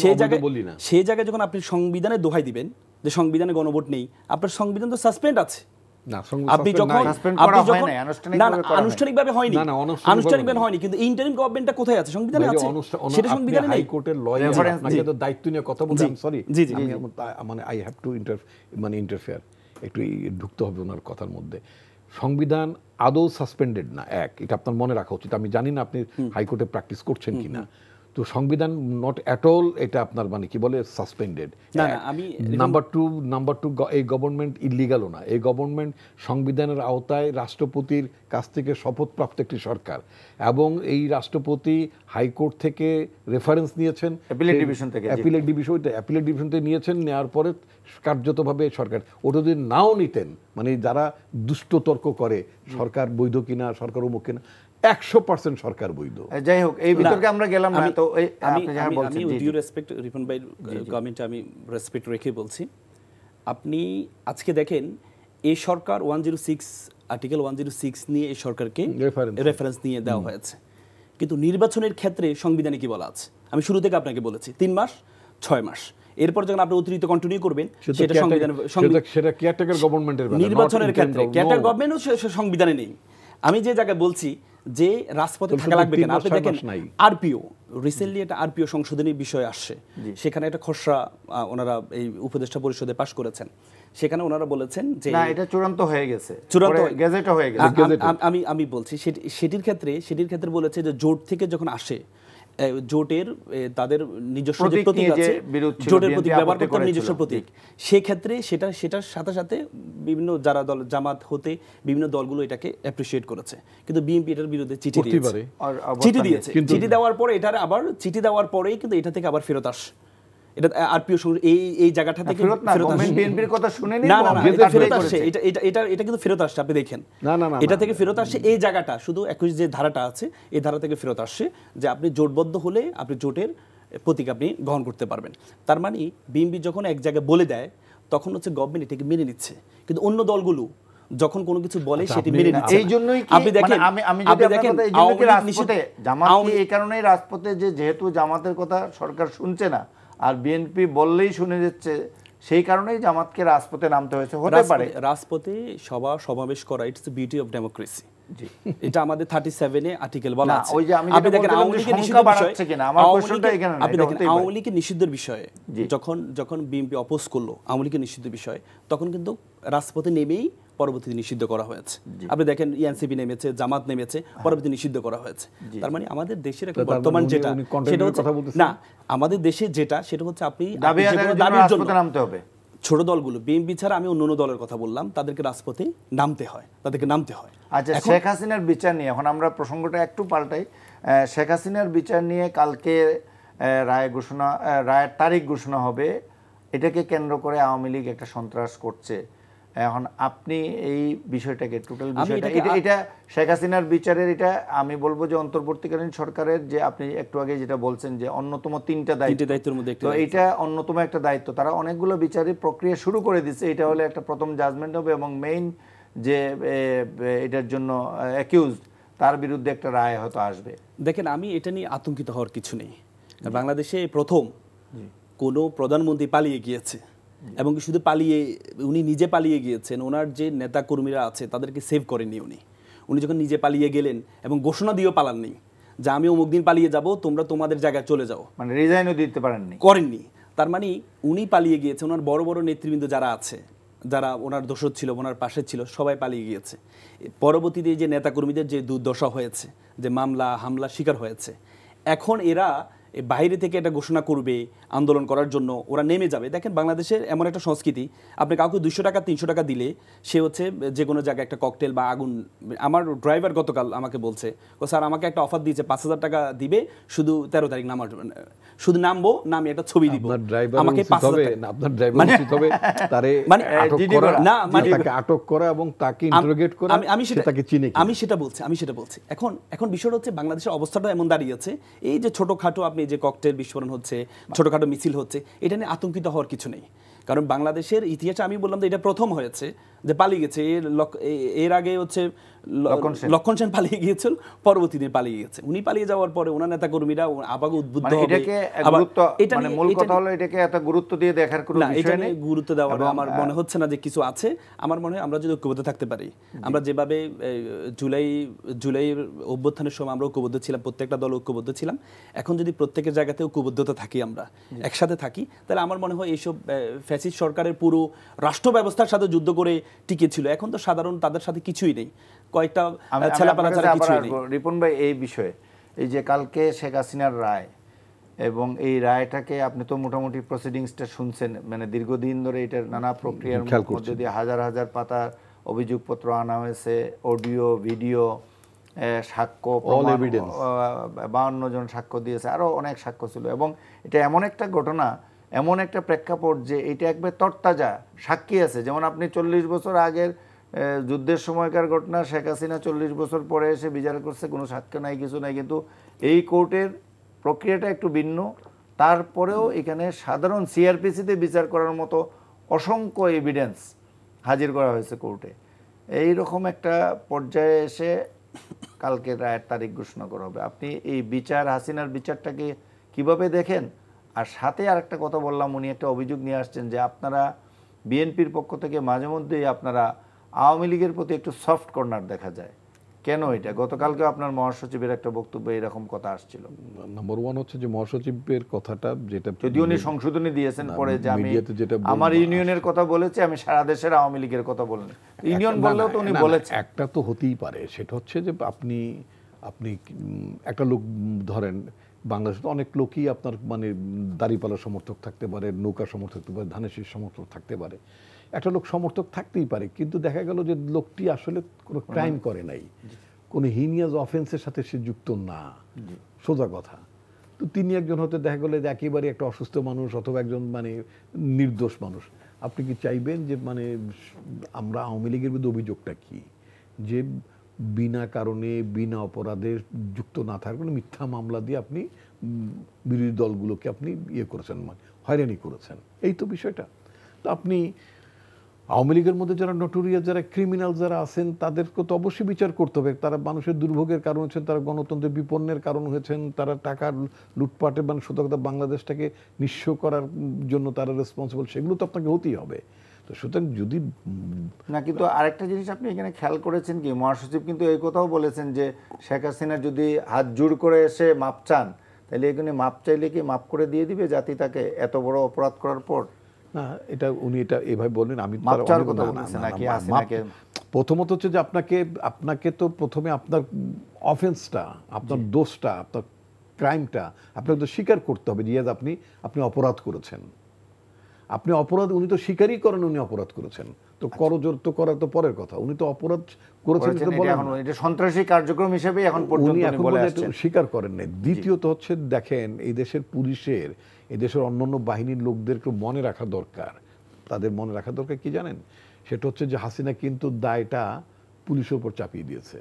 সেই জায়গায় যখন আপনি সংবিধানে দোহাই দিবেন যে সংবিধানে গণভোট নেই, আপনার সংবিধান তো সাসপেন্ড আছে। আনুষ্ঠানিকভাবে হয়নি, কিন্তু ইন্টারিম গভর্নমেন্টটা কোথায় আছে? সংবিধানে আছে, সেটা সংবিধানে নেই। হাইকোর্টের লয়ার আপনাকে তো দায়িত্ব নিয়ে কথা বলতে, সরি, মানে আই হ্যাভ টু ইন্টারফেয়ার, একটু ঢুকতে হবে ওনার কথার মধ্যে। সংবিধান আদৌ সাসপেন্ডেড না, এটা আপনার মনে রাখা উচিত। আমি জানি না আপনি হাইকোর্টে প্র্যাকটিস করছেন কিনা। তো সংবিধান নট অ্যাট অল এটা আপনার মানে কি বলে সাসপেন্ডেড। না না, আমি নাম্বার টু এই গভর্নমেন্ট ইলিগালও না। এই গভর্নমেন্ট সংবিধানের আওতায় রাষ্ট্রপতির কাছ থেকে শপথপ্রাপ্ত একটি সরকার, এবং এই রাষ্ট্রপতি হাইকোর্ট থেকে রেফারেন্স নিয়েছেন, অ্যাপিলেট ডিভিশন থেকে নিয়েছেন, নেওয়ার পরে কার্যতভাবে সরকার ওটা যদি নাও নিতেন, মানে যারা দুষ্ট তর্ক করে সরকার বৈধ কিনা, সরকার অমুক কিনা, 100% সরকার বৈধ। যাই হোক, এই বিতর্কে আমরা গেলাম না। তো আমি উইথ ডিউ রেসপেক্ট রিপন ভাই কমেন্টে আমি রেসপেক্ট রেখে বলছি, আপনি আজকে দেখেন এই সরকার 106 আর্টিকেল 106 নিয়ে এই সরকারকে রেফারেন্স নিয়ে দেওয়া হয়েছে, কিন্তু নির্বাচনের ক্ষেত্রে সংবিধানে কি বলা আছে? আমি শুরু থেকে আপনাকে বলেছি 3 মাস 6 মাস, এরপর যখন আপনি অতিরিক্ত কন্টিনিউ করবেন সেটা সংবিধানে, সেটা কেয়ারটেকার গভর্নমেন্টের ব্যাপার। নির্বাচনের ক্ষেত্রে কেয়ারটেকার গভর্নমেন্টও সংবিধানে নেই। আমি যে জায়গায় বলছি যে রাজপথে থাকা লাগবে কেন, আপনি দেখেন আরপিও রিসেন্টলি একটা আরপিও সংশোধনী বিষয় আসছে, সেখানে একটা খসড়া ওনারা এই উপদেষ্টা পরিষদে পাশ করেছেন, সেখানে ওনারা বলেছেন যে না, এটা চূড়ান্ত হয়ে গেছে, চূড়ান্ত গেজেটও হয়ে গেছে। আমি বলছি সেটির ক্ষেত্রে বলেছে যে জোট থেকে যখন আসে, জোটের তাদের নিজস্ব যে প্রতীক আছে, জোটের প্রতীক ব্যবহার করতে হবে, নিজস্ব প্রতীক, সেই ক্ষেত্রে সেটার সাথে সাথে বিভিন্ন যারা দল জামাত হতে বিভিন্ন দলগুলো এটাকে অ্যাপ্রিশিয়েট করেছে, কিন্তু বিএনপি এটার বিরুদ্ধে চিঠি দিয়েছে। চিঠি দেওয়ার পরে এটার আবার চিঠি দেওয়ার পরেই কিন্তু এটা থেকে আবার ফেরত আসে। এটা আরপিও এই জায়গাটা থেকে ফেরত আসে, বিএনপির কথা শুনেনি, না না, এটা ফেরত আসে, এটা কিন্তু ফেরত আসছে, আপনি দেখেন এটা থেকে ফেরত আসে। এই জায়গাটা শুধু 21 যে ধারাটা আছে এই ধারা থেকে ফেরত আসছে যে আপনি জোটবদ্ধ হলে আপনি জোটের প্রতীক আপনি গ্রহণ করতে পারবেন। তার মানে বিএনপি যখন এক জায়গায় বলে দেয় তখন হচ্ছে গভর্নমেন্ট এটাকে মেনে নিচ্ছে, কিন্তু অন্য দলগুলো যখন কোনো কিছু বলে সেটি মেনে নিচ্ছে। এই জন্যই আপনি দেখেন, আমি যদি আপনার কথা, এই জন্য কি রাজপথে জামাত কি এই কারণেই রাজপথে, যে যেহেতু জামাতের কথা সরকার শুনছে না আর বিএনপি বললেই শুনে যাচ্ছে, সেই কারণেই জামাতকে রাজপথে নামতে হয়েছে। হতে পারে রাজপথে সমাবেশ করা, it's the beauty of democracy. এটা আমাদের 37 এ আর্টিকেল বলা আছে। ওই যে আমি যেটা বলছিলাম আওয়ামী লীগের সংখ্যা বাড়াচ্ছে কিনা, আমার প্রশ্নটা এখানে না। আপনি দেখেন আওয়ামী লীগের নিষিদ্ধের বিষয়ে যখন বিএনপি অপোজ করলো আওয়ামী লীগের নিষিদ্ধের বিষয়ে, তখন কিন্তু রাজপথে নেমেই পরবর্তীতে নিষিদ্ধ করা হয়েছে। আপনি দেখেন এনসিপি নেমেছে, জামাত নেমেছে, পরবর্তী নিষিদ্ধ করা হয়েছে। তার মানে আমাদের দেশের একটা বর্তমান যেটা সেটা হচ্ছে না, আমাদের দেশে যেটা সেটা হচ্ছে আপনি দাবির জন্য নামতে হবে। ছোট দলগুলো বিএনপি ছাড়া আমি অন্য দলের কথা বললাম, তাদেরকে রাজপথে নামতে হয়, তাদেরকে নামতে হয়। আচ্ছা, শেখ হাসিনার বিচার নিয়ে এখন আমরা প্রসঙ্গটা একটু পাল্টাই। শেখ হাসিনার বিচার নিয়ে কালকে রায়ের তারিখ ঘোষণা হবে, এটাকে কেন্দ্র করে আওয়ামী লীগ একটা সন্ত্রাস করছে। এখন আপনি এই বিষয়টাকে টোটাল বিষয়টা এটা শেখ হাসিনার বিচারের, এটা আমি বলবো যে অন্তর্বর্তীকালীন সরকারের, যে আপনি একটু আগে যেটা বলছেন যে অন্যতম 3টা দায়িত্বের মধ্যে, তো এটা অন্যতম একটা দায়িত্ব। তারা অনেকগুলো বিচারের প্রক্রিয়া শুরু করে দিচ্ছে, এটা হলে একটা প্রথম জাজমেন্ট হবে এবং মেইন যে এটার জন্য অ্যাকিউজড তার বিরুদ্ধে একটা রায় হয়তো আসবে। দেখেন, আমি এটা নিয়ে আতঙ্কিত হওয়ার কিছু নেই। বাংলাদেশে প্রথম কোনো প্রধানমন্ত্রী পালিয়ে গিয়েছে, এবং শুধু উনি নিজে পালিয়ে গিয়েছেন, ওনার যে নেতা কর্মীরা আছে তাদেরকে সেভ করেননি উনি যখন নিজে পালিয়ে গেলেন এবং ঘোষণা দিয়েও পালাননি যে আমি অমুক দিন পালিয়ে যাব, তোমরা তোমাদের জায়গায় চলে যাও, মানে রিজাইনও দিতে করেননি। তার মানে উনি পালিয়ে গিয়েছে, ওনার বড় বড় নেতৃবৃন্দ যারা আছে, যারা ওনার দোসর ছিল, ওনার পাশে ছিল, সবাই পালিয়ে গিয়েছে। পরবর্তীতে যে নেতাকর্মীদের যে দুর্দশা হয়েছে, যে মামলা হামলা শিকার হয়েছে, এখন এরা বাইরে থেকে একটা ঘোষণা করবে আন্দোলন করার জন্য, ওরা নেমে যাবে। দেখেন, বাংলাদেশের এমন একটা সংস্কৃতি, আপনি কাউকে 200 টাকা 300 টাকা দিলে সে হচ্ছে যে কোনো জায়গায় একটা ককটেল বা আগুন। আমার ড্রাইভার গতকাল আমাকে বলছে, ও স্যার আমাকে একটা অফার দিয়েছে 5000 টাকা দিবে, শুধু 13 তারিখ নামার, শুধু নামবো, নামে একটা ছবি দিব, আমাকে 5000 টাকা। আপনার ড্রাইভার উচিত হবে তারে আটক করা এবং তাকে ইন্টারোগেট করা, আমি সেটা বলছি। এখন বিষয়টা হচ্ছে বাংলাদেশের অবস্থাটা এমন দাঁড়িয়েছে, এই যে ছোটখাটো আপনি যে ককটেল বিস্ফোরণ হচ্ছে, ছোটখাটো মিছিল হচ্ছে, এটা নিয়ে আতঙ্কিত হওয়ার কিছু নেই। কারণ বাংলাদেশের ইতিহাসে আমি বললাম যে এটা প্রথম হয়েছে যে পালিয়ে গেছে। এর আগে হচ্ছে লক্ষণ সেন পালিয়ে গিয়েছিল, পরবর্তীতে পালিয়ে গেছে। উনি পালিয়ে যাওয়ার পরে ওনার নেতা কর্মীরা আবার উদ্বুদ্ধ হবে। মানে মূল কথা হলো এটাকে এত গুরুত্ব দিয়ে দেখার কোনো বিষয় নেই, গুরুত্ব দেওয়ার আমার মনে হচ্ছে না যে কিছু আছে। আমার মনে হয় আমরা যদি ঐক্যবদ্ধ থাকতে পারি, আমরা যেভাবে জুলাইয়ের অভ্যুত্থানের সময় আমরা ঐক্যবদ্ধ ছিলাম, প্রত্যেকটা দল ঐক্যবদ্ধ ছিলাম, এখন যদি প্রত্যেকের জায়গাতে ঐক্যবদ্ধতা থাকি, আমরা একসাথে থাকি, তাহলে আমার মনে হয় এইসব ফ্যাসিস্ট সরকারের পুরো রাষ্ট্র ব্যবস্থার সাথে যুদ্ধ করে টিকে ছিল। এখন তো সাধারণ তাদের সাথে কিছুই নেই, কয়েকটা ছেলেপালা ছাড়া কিছুই নেই। রিপন ভাই, এই বিষয়ে এই যে কালকে শেখ হাসিনার রায়, এবং এই রায়টাকে আপনি তো মোটামুটি প্রসিডিংসটা শুনছেন, মানে দীর্ঘদিন ধরে এটার নানা প্রক্রিয়ার মধ্যে দিয়ে হাজার হাজার পাতার অভিযোগপত্র আনা হয়েছে, অডিও ভিডিও সাক্ষ্য, 52 জন সাক্ষ্য দিয়েছে, আরও অনেক সাক্ষ্য ছিল। এবং এটা এমন একটা ঘটনা, এমন একটা প্রেক্ষাপট যে এটা একবার তরতাজা সাক্ষী আছে। যেমন আপনি 40 বছর আগের যুদ্ধের সময়কার ঘটনা, শেখ হাসিনা 40 বছর পরে এসে বিচার করছে, কোনো সাক্ষ্য নাই, কিছু নাই, কিন্তু এই কোর্টের প্রক্রিয়াটা একটু ভিন্ন। তারপরেও এখানে সাধারণ সিআরপিসিতে বিচার করার মতো অসংখ্য এভিডেন্স হাজির করা হয়েছে কোর্টে। এই রকম একটা পর্যায়ে এসে কালকে রায়ের তারিখ ঘোষণা করা হবে। আপনি এই বিচার, হাসিনার বিচারটাকে কিভাবে দেখেন? আর সাথে আরেকটা কথা বললাম, উনি একটা অভিযোগ নিয়ে আসছেন যে আপনারা বিএনপির পক্ষ থেকে মাঝে মধ্যেই আপনারা আওয়ামী লীগের প্রতি একটু সফট কর্নার দেখা যায়। কেন এটা? গতকালকে আপনার মহাসচিবের একটা বক্তব্যে এরকম কথা আসছিল। নাম্বার ওয়ান হচ্ছে যে মহাসচিবের কথাটা, যেটা যদিও উনি সংশোধনী দিয়েছেন পরে, যে আমি আমার ইউনিয়নের কথা বলেছি, আমি সারা দেশের আওয়ামী লীগের কথা বলিনি। ইউনিয়ন বললেও তো উনি বলেছেন। একটা তো হতেই পারে, সেটা হচ্ছে যে আপনি একটা লোক ধরেন, বাংলাদেশে অনেক লোকই আপনার মানে দাঁড়িপাল্লার সমর্থক থাকতে পারে, নৌকা সমর্থক থাকতে পারে, ধানের শীষ সমর্থক থাকতে পারে, একটা লোক সমর্থক থাকতেই পারে, কিন্তু দেখা গেল যে লোকটি আসলে কোনো ক্রাইম করে নাই, কোনো হিনিয়াস অফেন্সের সাথে সে যুক্ত না, সোজা কথা। তো তিনি একজন হয়তো দেখা গেল যে একেবারে একটা অসুস্থ মানুষ অথবা একজন মানে নির্দোষ মানুষ। আপনি কি চাইবেন যে মানে আমরা আওয়ামী লীগের বিরুদ্ধে অভিযোগটা কি, যে বিনা কারণে বিনা অপরাধে যুক্ত না থাকলে মিথ্যা মামলা দিয়ে আপনি বিরোধী দলগুলোকে আপনি ইয়ে করেছেন, মানে হয়রানি করেছেন, এই তো বিষয়টা। তো আপনি আওয়ামী লীগের মধ্যে যারা নটোরিয়াস, যারা ক্রিমিনাল যারা আছেন, তাদেরকে তো অবশ্যই বিচার করতে হবে। তারা মানুষের দুর্ভোগের কারণ হয়েছেন, তারা গণতন্ত্রের বিপন্নের কারণ হয়েছেন, তারা টাকার লুটপাটে মানে সতর্কতা বাংলাদেশটাকে নিঃস্ব করার জন্য তারা রেসপন্সিবল, সেগুলো তো আপনাকে হতেই হবে। তো সুতরাং যদি না, কিন্তু আরেকটা জিনিস আপনি এখানে খেয়াল করেছেন কি, মহাসচিব কিন্তু এই কথাও বলেছেন যে শেখ হাসিনা যদি হাত জোড় করে এসে মাপ চান, তাহলে এখানে মাপ চাইলে কি মাপ করে দিয়ে দিবে জাতি তাকে এত বড় অপরাধ করার পর? না, এটা উনি এটা এভাবে বললেন, আমি প্রথমত হচ্ছে যে আপনাকে তো প্রথমে আপনার অফেন্সটা, আপনার দোষটা, আপনার ক্রাইমটা আপনাকে তো স্বীকার করতে হবে যে আপনি অপরাধ করেছেন। আপনি অপরাধ, উনি তো স্বীকারই করেন উনি অপরাধ করেছেন, তো করজোর তো করা তো পরের কথা। উনি তো অপরাধ করেছেন, এটা সন্ত্রাসী কার্যক্রম হিসেবে এখন পর্যন্ত উনি এখন স্বীকার করেন নাই। দ্বিতীয়ত হচ্ছে দেখেন, এই দেশের পুলিশের, এই দেশের অন্যান্য বাহিনীর লোকদেরকে মনে রাখা দরকার। তাদের মনে রাখা দরকার কি জানেন? সেটা হচ্ছে যে হাসিনা কিন্তু দায়টা পুলিশের উপর চাপিয়ে দিয়েছে।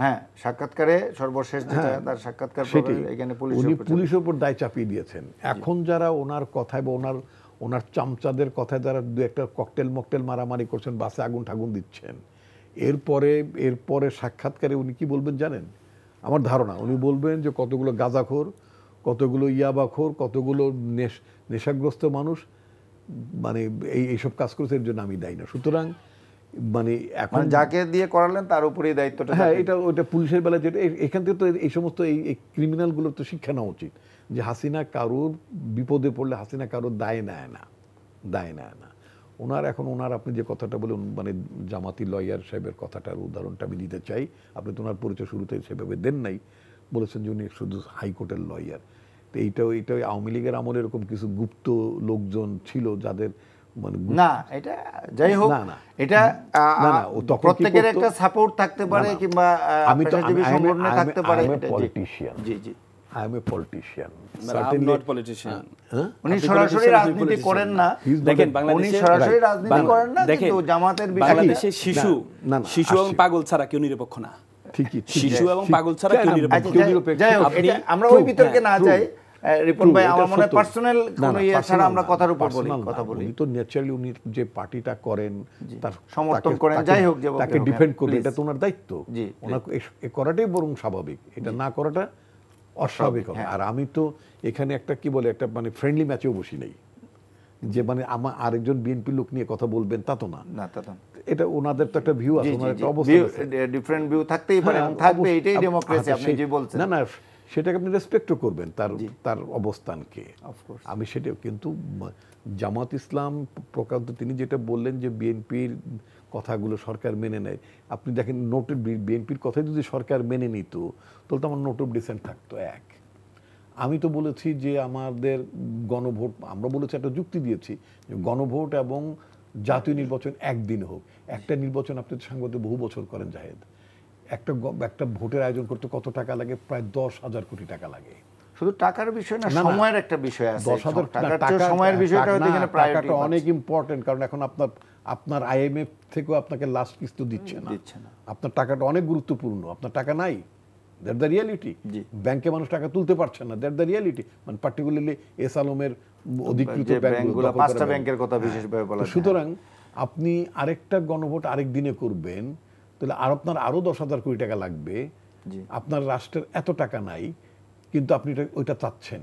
হ্যাঁ, সাক্ষাৎকারে সর্বশেষ যেটা তার সাক্ষাৎকার, এখানে উনি পুলিশের উপর দায় চাপিয়ে দিয়েছেন। এখন যারা ওনার কথায় বা ওনার চামচাদের কথায় যারা দু একটা ককটেল মকটেল মারামারি করছেন, বাসে আগুন ঠাগুন দিচ্ছেন, এরপরে সাক্ষাৎকারে উনি কি বলবেন জানেন? আমার ধারণা উনি বলবেন যে কতগুলো গাঁজাখোর, কতগুলো ইয়াবাখোর, কতগুলো নেশাগ্রস্ত মানুষ মানে এইসব কাজ করেছে, এর জন্য আমি দায়ী না। সুতরাং মানে এখন যাকে দিয়ে করালেন তার উপরেই দায়িত্বটা। হ্যাঁ, ওটা পুলিশের বেলায় যেটা, এখান থেকে তো এই সমস্ত এই ক্রিমিনালগুলোর তো শিক্ষা নেওয়া উচিত যে হাসিনা কারোর বিপদে পড়লে হাসিনা কারোর দায় নেয় না। ওনার আপনি যে কথাটা বলেন, মানে জামাতি লয়ার সাহেবের কথাটার উদাহরণটা আমি দিতে চাই। আপনি তো ওনার পরিচয় শুরুতে সেভাবে দেন নাই, বলেছেন যে উনি শুধু হাইকোর্টের লয়ার। তো এইটাও আওয়ামী লীগের আমলে এরকম কিছু গুপ্ত লোকজন ছিল যাদের মানে না, এটা যাই হোক, এটা প্রত্যেকের একটা সাপোর্ট থাকতে পারে, কিংবা পেশাজীবী সংগঠন থাকতে পারে। I am a politician. I'm not politician. উনি সরাসরি রাজনীতি করেন না, দেখেন উনি সরাসরি রাজনীতি করেন না, কিন্তু জামাতের বাংলাদেশে শিশু এবং পাগল ছাড়া কেউ নিরপেক্ষ না। ঠিকই, শিশু এবং পাগল ছাড়া কেউ নিরপেক্ষ। আমরা ওই বিতর্কে না যাই রিপন ভাই, আমার মনে হয় পার্সোনাল কোনো ইয়ে ছাড়া আমরা কথার উপর কথা বলি। উনি তো ন্যাচারালি উনি যে পার্টিটা করেন, তার সমর্থন করেন, যাই হোক, তাকে ডিফেন্ড করবে, এটা তো ওনার দায়িত্ব। ওনার করাটাই বরং স্বাভাবিক, এটা না করাটা অস্বাভাবিক হবে। আর আমি তো এখানে একটা কি বলে একটা মানে ফ্রেন্ডলি ম্যাচেও বসি নাই যে মানে আমার আরেকজন বিএনপি লোক নিয়ে কথা বলবেন, তা তো না। এটা ওনাদের তো একটা ভিউ আছে, ওনাদের একটা অবস্থান আছে, ডিফারেন্ট ভিউ থাকতেই পারে, থাকবে, এটাই ডেমোক্রেসি। আপনি যে বলছেন, না সেটাকে আপনি রেসপেক্টও করবেন তার অবস্থানকে, আমি সেটাও। কিন্তু জামাত ইসলাম প্রকান্ত তিনি যেটা বললেন যে বিএনপির কথাগুলো সরকার মেনে নেয়, আপনি দেখেন বিএনপির কথাই যদি সরকার মেনে নিত তাহলে তো আমার নোট অফ ডিসেন্ট থাকতো। আমি তো বলেছি যে আমাদের গণভোট, আমরা বলেছি একটা যুক্তি দিয়েছি যে গণভোট এবং জাতীয় নির্বাচন একদিন হোক। একটা নির্বাচন আপনি সাংবাদিক বহু বছর করেন জাহেদ, একটা ভোটের আয়োজন করতে কত টাকা লাগে? প্রায় 10,000 কোটি টাকা লাগে। শুধু টাকার বিষয় না, সময়ের একটা বিষয় আছে। 10,000 সময়ের বিষয়টা এখানে টাকাটা অনেক ইম্পর্টেন্ট, কারণ এখন আপনার IMF থেকেও আপনাকে লাস্ট কিস্তি দিচ্ছে না। আপনার টাকাটা অনেক গুরুত্বপূর্ণ। আপনার টাকা নাই, দ্যাট দ্য রিয়ালিটি। ব্যাংকে মানুষ টাকা তুলতে পারছে না, দ্যাট দ্য রিয়ালিটি। মানে পার্টিকুলারলি এস আলমের অধিকৃত ব্যাংকগুলো, 5টা ব্যাংকের কথা বিশেষভাবে বলা। সুতরাং আপনি আরেকটা গণভোট আরেক দিনে করবেন, তাহলে আপনার আরো 10,000 কোটি টাকা লাগবে। আপনার রাষ্ট্রের এত টাকা নাই, কিন্তু আপনি ওইটা চাচ্ছেন।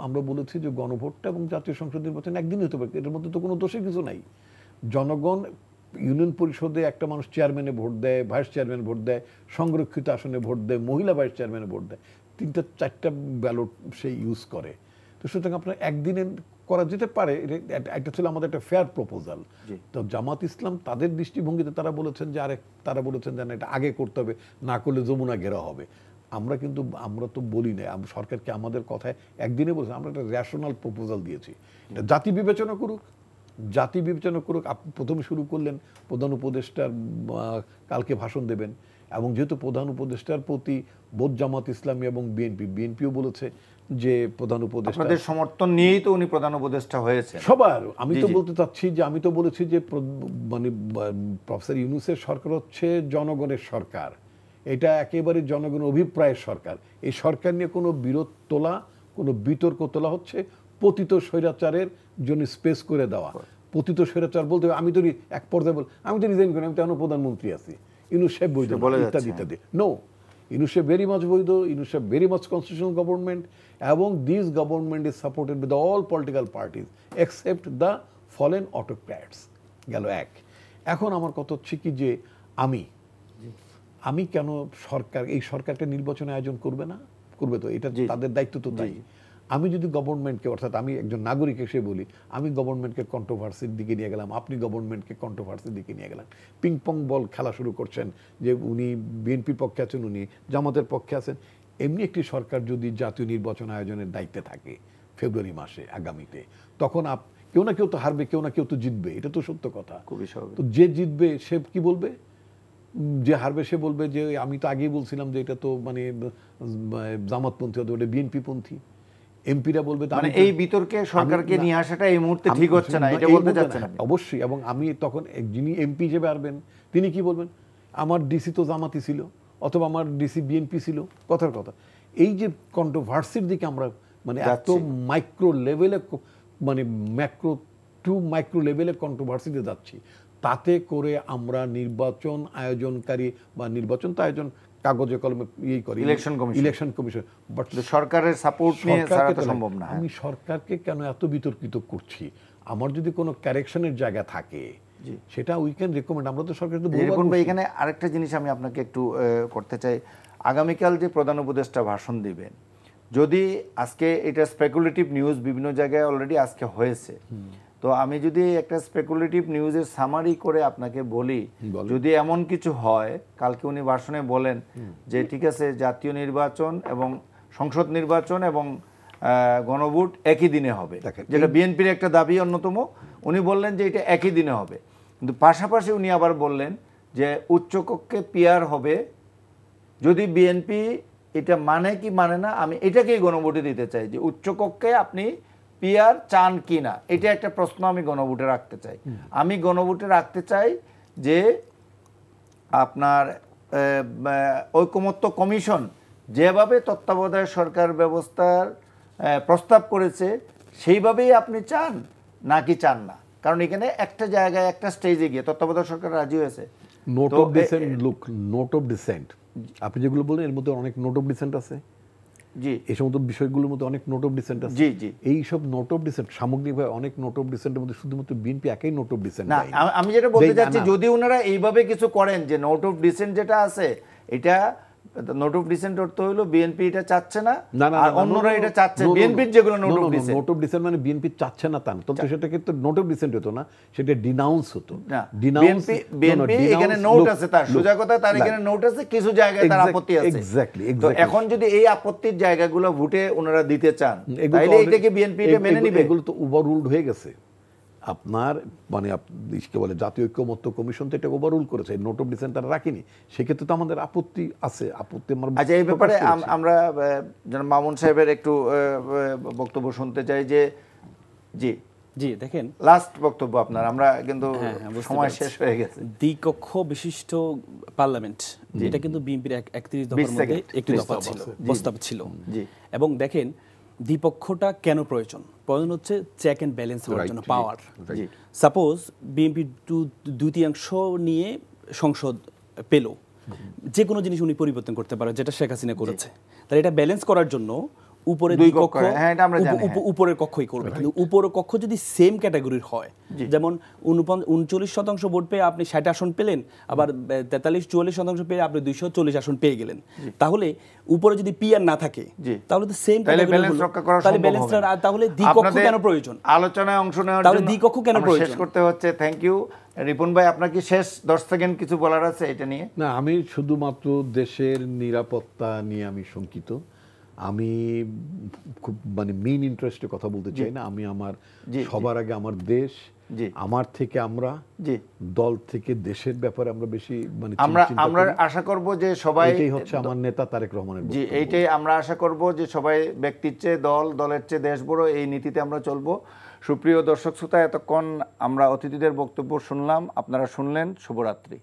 আমরা বলেছি যে গণভোটটা এবং জাতীয় সংসদ নির্বাচন একদিনই হতে পারে, এটার মধ্যে তো কোনো দোষের কিছু নাই। জনগণ ইউনিয়ন পরিষদে একটা মানুষ চেয়ারম্যানে ভোট দেয়, ভাইস চেয়ারম্যানে ভোট দেয়, সংরক্ষিত আসনে ভোট দেয়, মহিলা ভাইস চেয়ারম্যানে ভোট দেয়, 3-4টা ব্যালট সে ইউজ করে। তো সুতরাং আপনার একদিনে করা যেতে পারে। এটা ছিল আমাদের একটা ফেয়ার প্রপোজাল। তো জামাত ইসলাম তাদের দৃষ্টিভঙ্গিতে তারা বলেছেন যে এটা আগে করতে হবে, না করলে যমুনা ঘেরা হবে। আমরা তো বলি না, সরকারকে আমাদের কথায় একদিনে বলছে, আমরা একটা রেশনাল প্রপোজাল দিয়েছি। এটা জাতি বিবেচনা করুক। প্রথমে শুরু করলেন প্রধান উপদেষ্টার, কালকে ভাষণ দেবেন, এবং যেহেতু প্রধান উপদেষ্টার প্রতি বোধ জামাত ইসলামী এবং বিএনপিও বলেছে যে প্রধান উপদেষ্টা সমর্থন নিয়েই তো উনি প্রধান উপদেষ্টা হয়েছে সবার। আমি তো বলেছি যে মানে প্রফেসর ইউনূসের সরকার হচ্ছে জনগণের সরকার, এটা একেবারে জনগণের অভিপ্রায়ের সরকার। এই সরকার নিয়ে কোনো বিতর্ক তোলা হচ্ছে পতিত স্বৈরাচারের জন্য স্পেস করে দেওয়া। পতিত স্বৈরাচার বলতে আমি তো এক পর্যায়ে আমি তো রিজাইন করি, আমি তো এখনো প্রধানমন্ত্রী আছি, ইউনূস সাহেব বৈধ ইত্যাদি ইত্যাদি। নো, ইউনূস সাহেব ভেরি মাচ বৈধ, ইউনূস সাহেব ভেরি মাচ কনস্টিটিউশনাল গভর্নমেন্ট, এবং this government is supported with all political parties except the fallen autocrats. গেল এক। এখন আমার কথা হচ্ছে কি যে আমি কেন এই সরকারকে নির্বাচন আয়োজন করবে তো এটা তাদের দায়িত্ব তো তাই। আমি যদি গভর্নমেন্টকে, অর্থাৎ আমি একজন নাগরিক এসে বলি আমি গভর্নমেন্টকে কন্ট্রোভার্সির দিকে নিয়ে গেলাম, আপনি গভর্নমেন্টকে কন্ট্রোভার্সির দিকে নিয়ে গেলেন, পিংপং বল খেলা শুরু করছেন যে উনি বিএনপির পক্ষে আছেন, উনি জামাতের পক্ষে আছেন। এমনি একটি সরকার যদি জাতীয় নির্বাচন আয়োজনের দায়িত্বে থাকে ফেব্রুয়ারি মাসে আগামীতে, তখন কেউ না কেউ তো হারবে, কেউ না কেউ তো জিতবে, এটা তো সত্য কথা। তো যে জিতবে সে কি বলবে? যে হারবে সে বলবে যে আমি তো আগেই বলছিলাম যে এটা তো মানে জামাতপন্থী, ওটা বিএনপি পন্থী। এমপিরা বলবে এই বিতর্কে সরকারকে নিয়ে আসাটা এই মুহূর্তে ঠিক হচ্ছে না, এটা বলতে চাচ্ছেন? অবশ্যই। এবং আমি তখন যিনি এমপি হিসেবে আসবেন তিনি কি বলবেন? আমার ডিসি তো জামাতি ছিল, অথবা আমার ডিসি বিএনপি ছিল। কথার কথা, এই যে কন্ট্রোভার্সির দিকে আমরা মানে এত মাইক্রো লেভেলে, মানে মাইক্রো লেভেলে কন্ট্রোভার্সিতে যাচ্ছি, তাতে করে আমরা নির্বাচন আয়োজনকারী বা নির্বাচন তো আয়োজন কাগজে কলমে করে ইলেকশন কমিশন, বাট সরকারের সাপোর্ট নিয়ে ছাড়া সম্ভব না। আমি সরকারকে কেন এত বিতর্কিত করছি? আমার যদি কোনো কারেকশনের জায়গা থাকে সেটা উই ক্যান রেকমেন্ড। আমরা তো সরকার এখানে আরেকটা জিনিস আমি আপনাকে একটু করতে চাই। আগামীকাল যে প্রধান উপদেষ্টা ভাষণ দিবেন, যদি আজকে এটা স্পেকুলেটিভ নিউজ বিভিন্ন জায়গায় অলরেডি আজকে হয়েছে, তো আমি যদি একটা স্পেকুলেটিভ নিউজের সামারি করে আপনাকে বলি, যদি এমন কিছু হয়, কালকে উনি ভাষণে বলেন যে ঠিক আছে জাতীয় নির্বাচন এবং সংসদ নির্বাচন এবং গণভোট একই দিনে হবে, যেটা বিএনপির একটা দাবি অন্যতম। উনি বললেন যে এটা একই দিনে হবে, কিন্তু পাশাপাশি উনি আবার বললেন যে উচ্চকক্ষে পিআর হবে। যদি বিএনপি এটা মানে কি মানে না, আমি এটাকেই গণভোটে দিতে চাই যে উচ্চকক্ষে আপনি পিআর চান কি না, এটা একটা প্রশ্ন আমি গণভোটে রাখতে চাই। আমি গণভোটে রাখতে চাই যে আপনার ঐকমত্য কমিশন যেভাবে তত্ত্বাবধায়ক সরকার ব্যবস্থার প্রস্তাব করেছে সেইভাবেই আপনি চান নাকি চান না। কারণ এখানে একটা জায়গায় একটা স্টেজে গিয়ে তত্ত্বাবধায়ক সরকার রাজি হয়েছে। নোট অফ ডিসেন্ট আপনি যেগুলো বলেন এর মধ্যে অনেক নোট অফ ডিসেন্ট আছে। জি, এই সমস্ত বিষয়গুলোর মধ্যে অনেক নোট অফ ডিসেন্ট আছে। জি জি, এই সব নোট অফ ডিসেন্ট সামগ্রিকভাবে অনেক নোট অফ ডিসেন্টের মধ্যে শুধুমাত্র বিএনপি একাই নোট অফ ডিসেন্ট না। আমি যেটা বলতে চাচ্ছি, যদি ওনারা এইভাবে কিছু করেন যে নোট অফ ডিসেন্ট যেটা আছে এটা নোট অফ ডিসেন্ট অর্থ হলো বিএনপি এটা চাচ্ছে না, না, না, আর না, অন্যরা no, no, এটা চাচ্ছে, no, no, বিএনপির no, যেগুলো no, note no, of no, dissent. Note of dissent মানে বিএনপি চাচ্ছে না তা না, তো সেটা কিন্তু নোট অফ ডিসেন্ট হতো না, সেটা ডিনাউন্স হতো। না, ডিনাউন্স বিএনপি এখানে নোট আছে, তার সোজা কথা তার এখানে নোট আছে, কিছু জায়গায় তার আপত্তি আছে। এক্স্যাক্টলি, তো এখন যদি এই আপত্তির জায়গাগুলো ভোটে ওনারা দিতে চান, তাহলে এটাকে বিএনপি এটা মেনে নিবে? এগুলো তো ওভাররুলড হয়ে গেছে। আপনার মানে কি বলে জাতীয় ঐক্যমত্য কমিশন তো এটা ওভাররুল করেছে, নোট অফ ডিসেন্ট তারা রাখেনি, সেক্ষেত্রে তো আমাদের আপত্তি আছে, আপত্তি আমরা। আচ্ছা, এই ব্যাপারে আমরা যেন মামুন সাহেবের একটু বক্তব্য শুনতে চাই যে জি জি দেখেন লাস্ট বক্তব্য আপনার, আমরা কিন্তু সময় শেষ হয়ে গেছে। দ্বিকক্ষ বিশিষ্ট পার্লামেন্ট, এটা কিন্তু বিএনপির 31 দফার মধ্যে একটি দফা ছিল, প্রস্তাব ছিল। এবং দেখেন দ্বিপক্ষটা কেন প্রয়োজন হচ্ছে চেক অ্যান্ড ব্যালেন্স হওয়ার জন্য, পাওয়ার। সাপোজ বিএনপি 2/3 নিয়ে সংসদ পেল, যে কোনো জিনিস উনি পরিবর্তন করতে পারে, যেটা শেখ হাসিনা করেছে। তাহলে এটা ব্যালেন্স করার জন্য উপরে দুই কক্ষ, উপরের কক্ষই করবে। কিন্তু উপরের কক্ষ যদি সেম ক্যাটাগরির হয়, যেমন 39% ভোট পেয়ে আপনি 60 আসন পেলেন, আবার 43-44% পেয়ে আপনি 240 আসন পেয়ে গেলেন, তাহলে উপরে যদি পিআর না থাকে তাহলে তো সেম ক্যাটাগরি হলো, তাহলে ব্যালেন্সটা, তাহলে দ্বিকক্ষ কেন প্রয়োজন? আলোচনায় অংশ নেওয়ার জন্য দ্বিকক্ষ কেন প্রয়োজন শেষ করতে হচ্ছে। Thank you. রিপন ভাই, আপনার কি শেষ 10 সেকেন্ড কিছু বলার আছে এটা নিয়ে? না, আমি শুধুমাত্র দেশের নিরাপত্তা নিয়ে আমি শঙ্কিত। আমি খুব মানে মেইন ইন্টারেস্টে কথা বলতে চাই না। আমি আমার সবার আগে আমার দেশ, আমার থেকে আমরা, দল থেকে দেশের ব্যাপারে আমরা বেশি মানে আমরা আশা করব যে সবাই, এটাই হচ্ছে আমার নেতা তারেক রহমানের জি, এইটাই আমরা আশা করব যে সবাই ব্যক্তির চেয়ে দল, দলের চেয়ে দেশ বড়, এই নীতিতে আমরা চলবো। সুপ্রিয় দর্শক শ্রোতা, এতক্ষণ আমরা অতিথিদের বক্তব্য শুনলাম, আপনারা শুনলেন। শুভরাত্রি।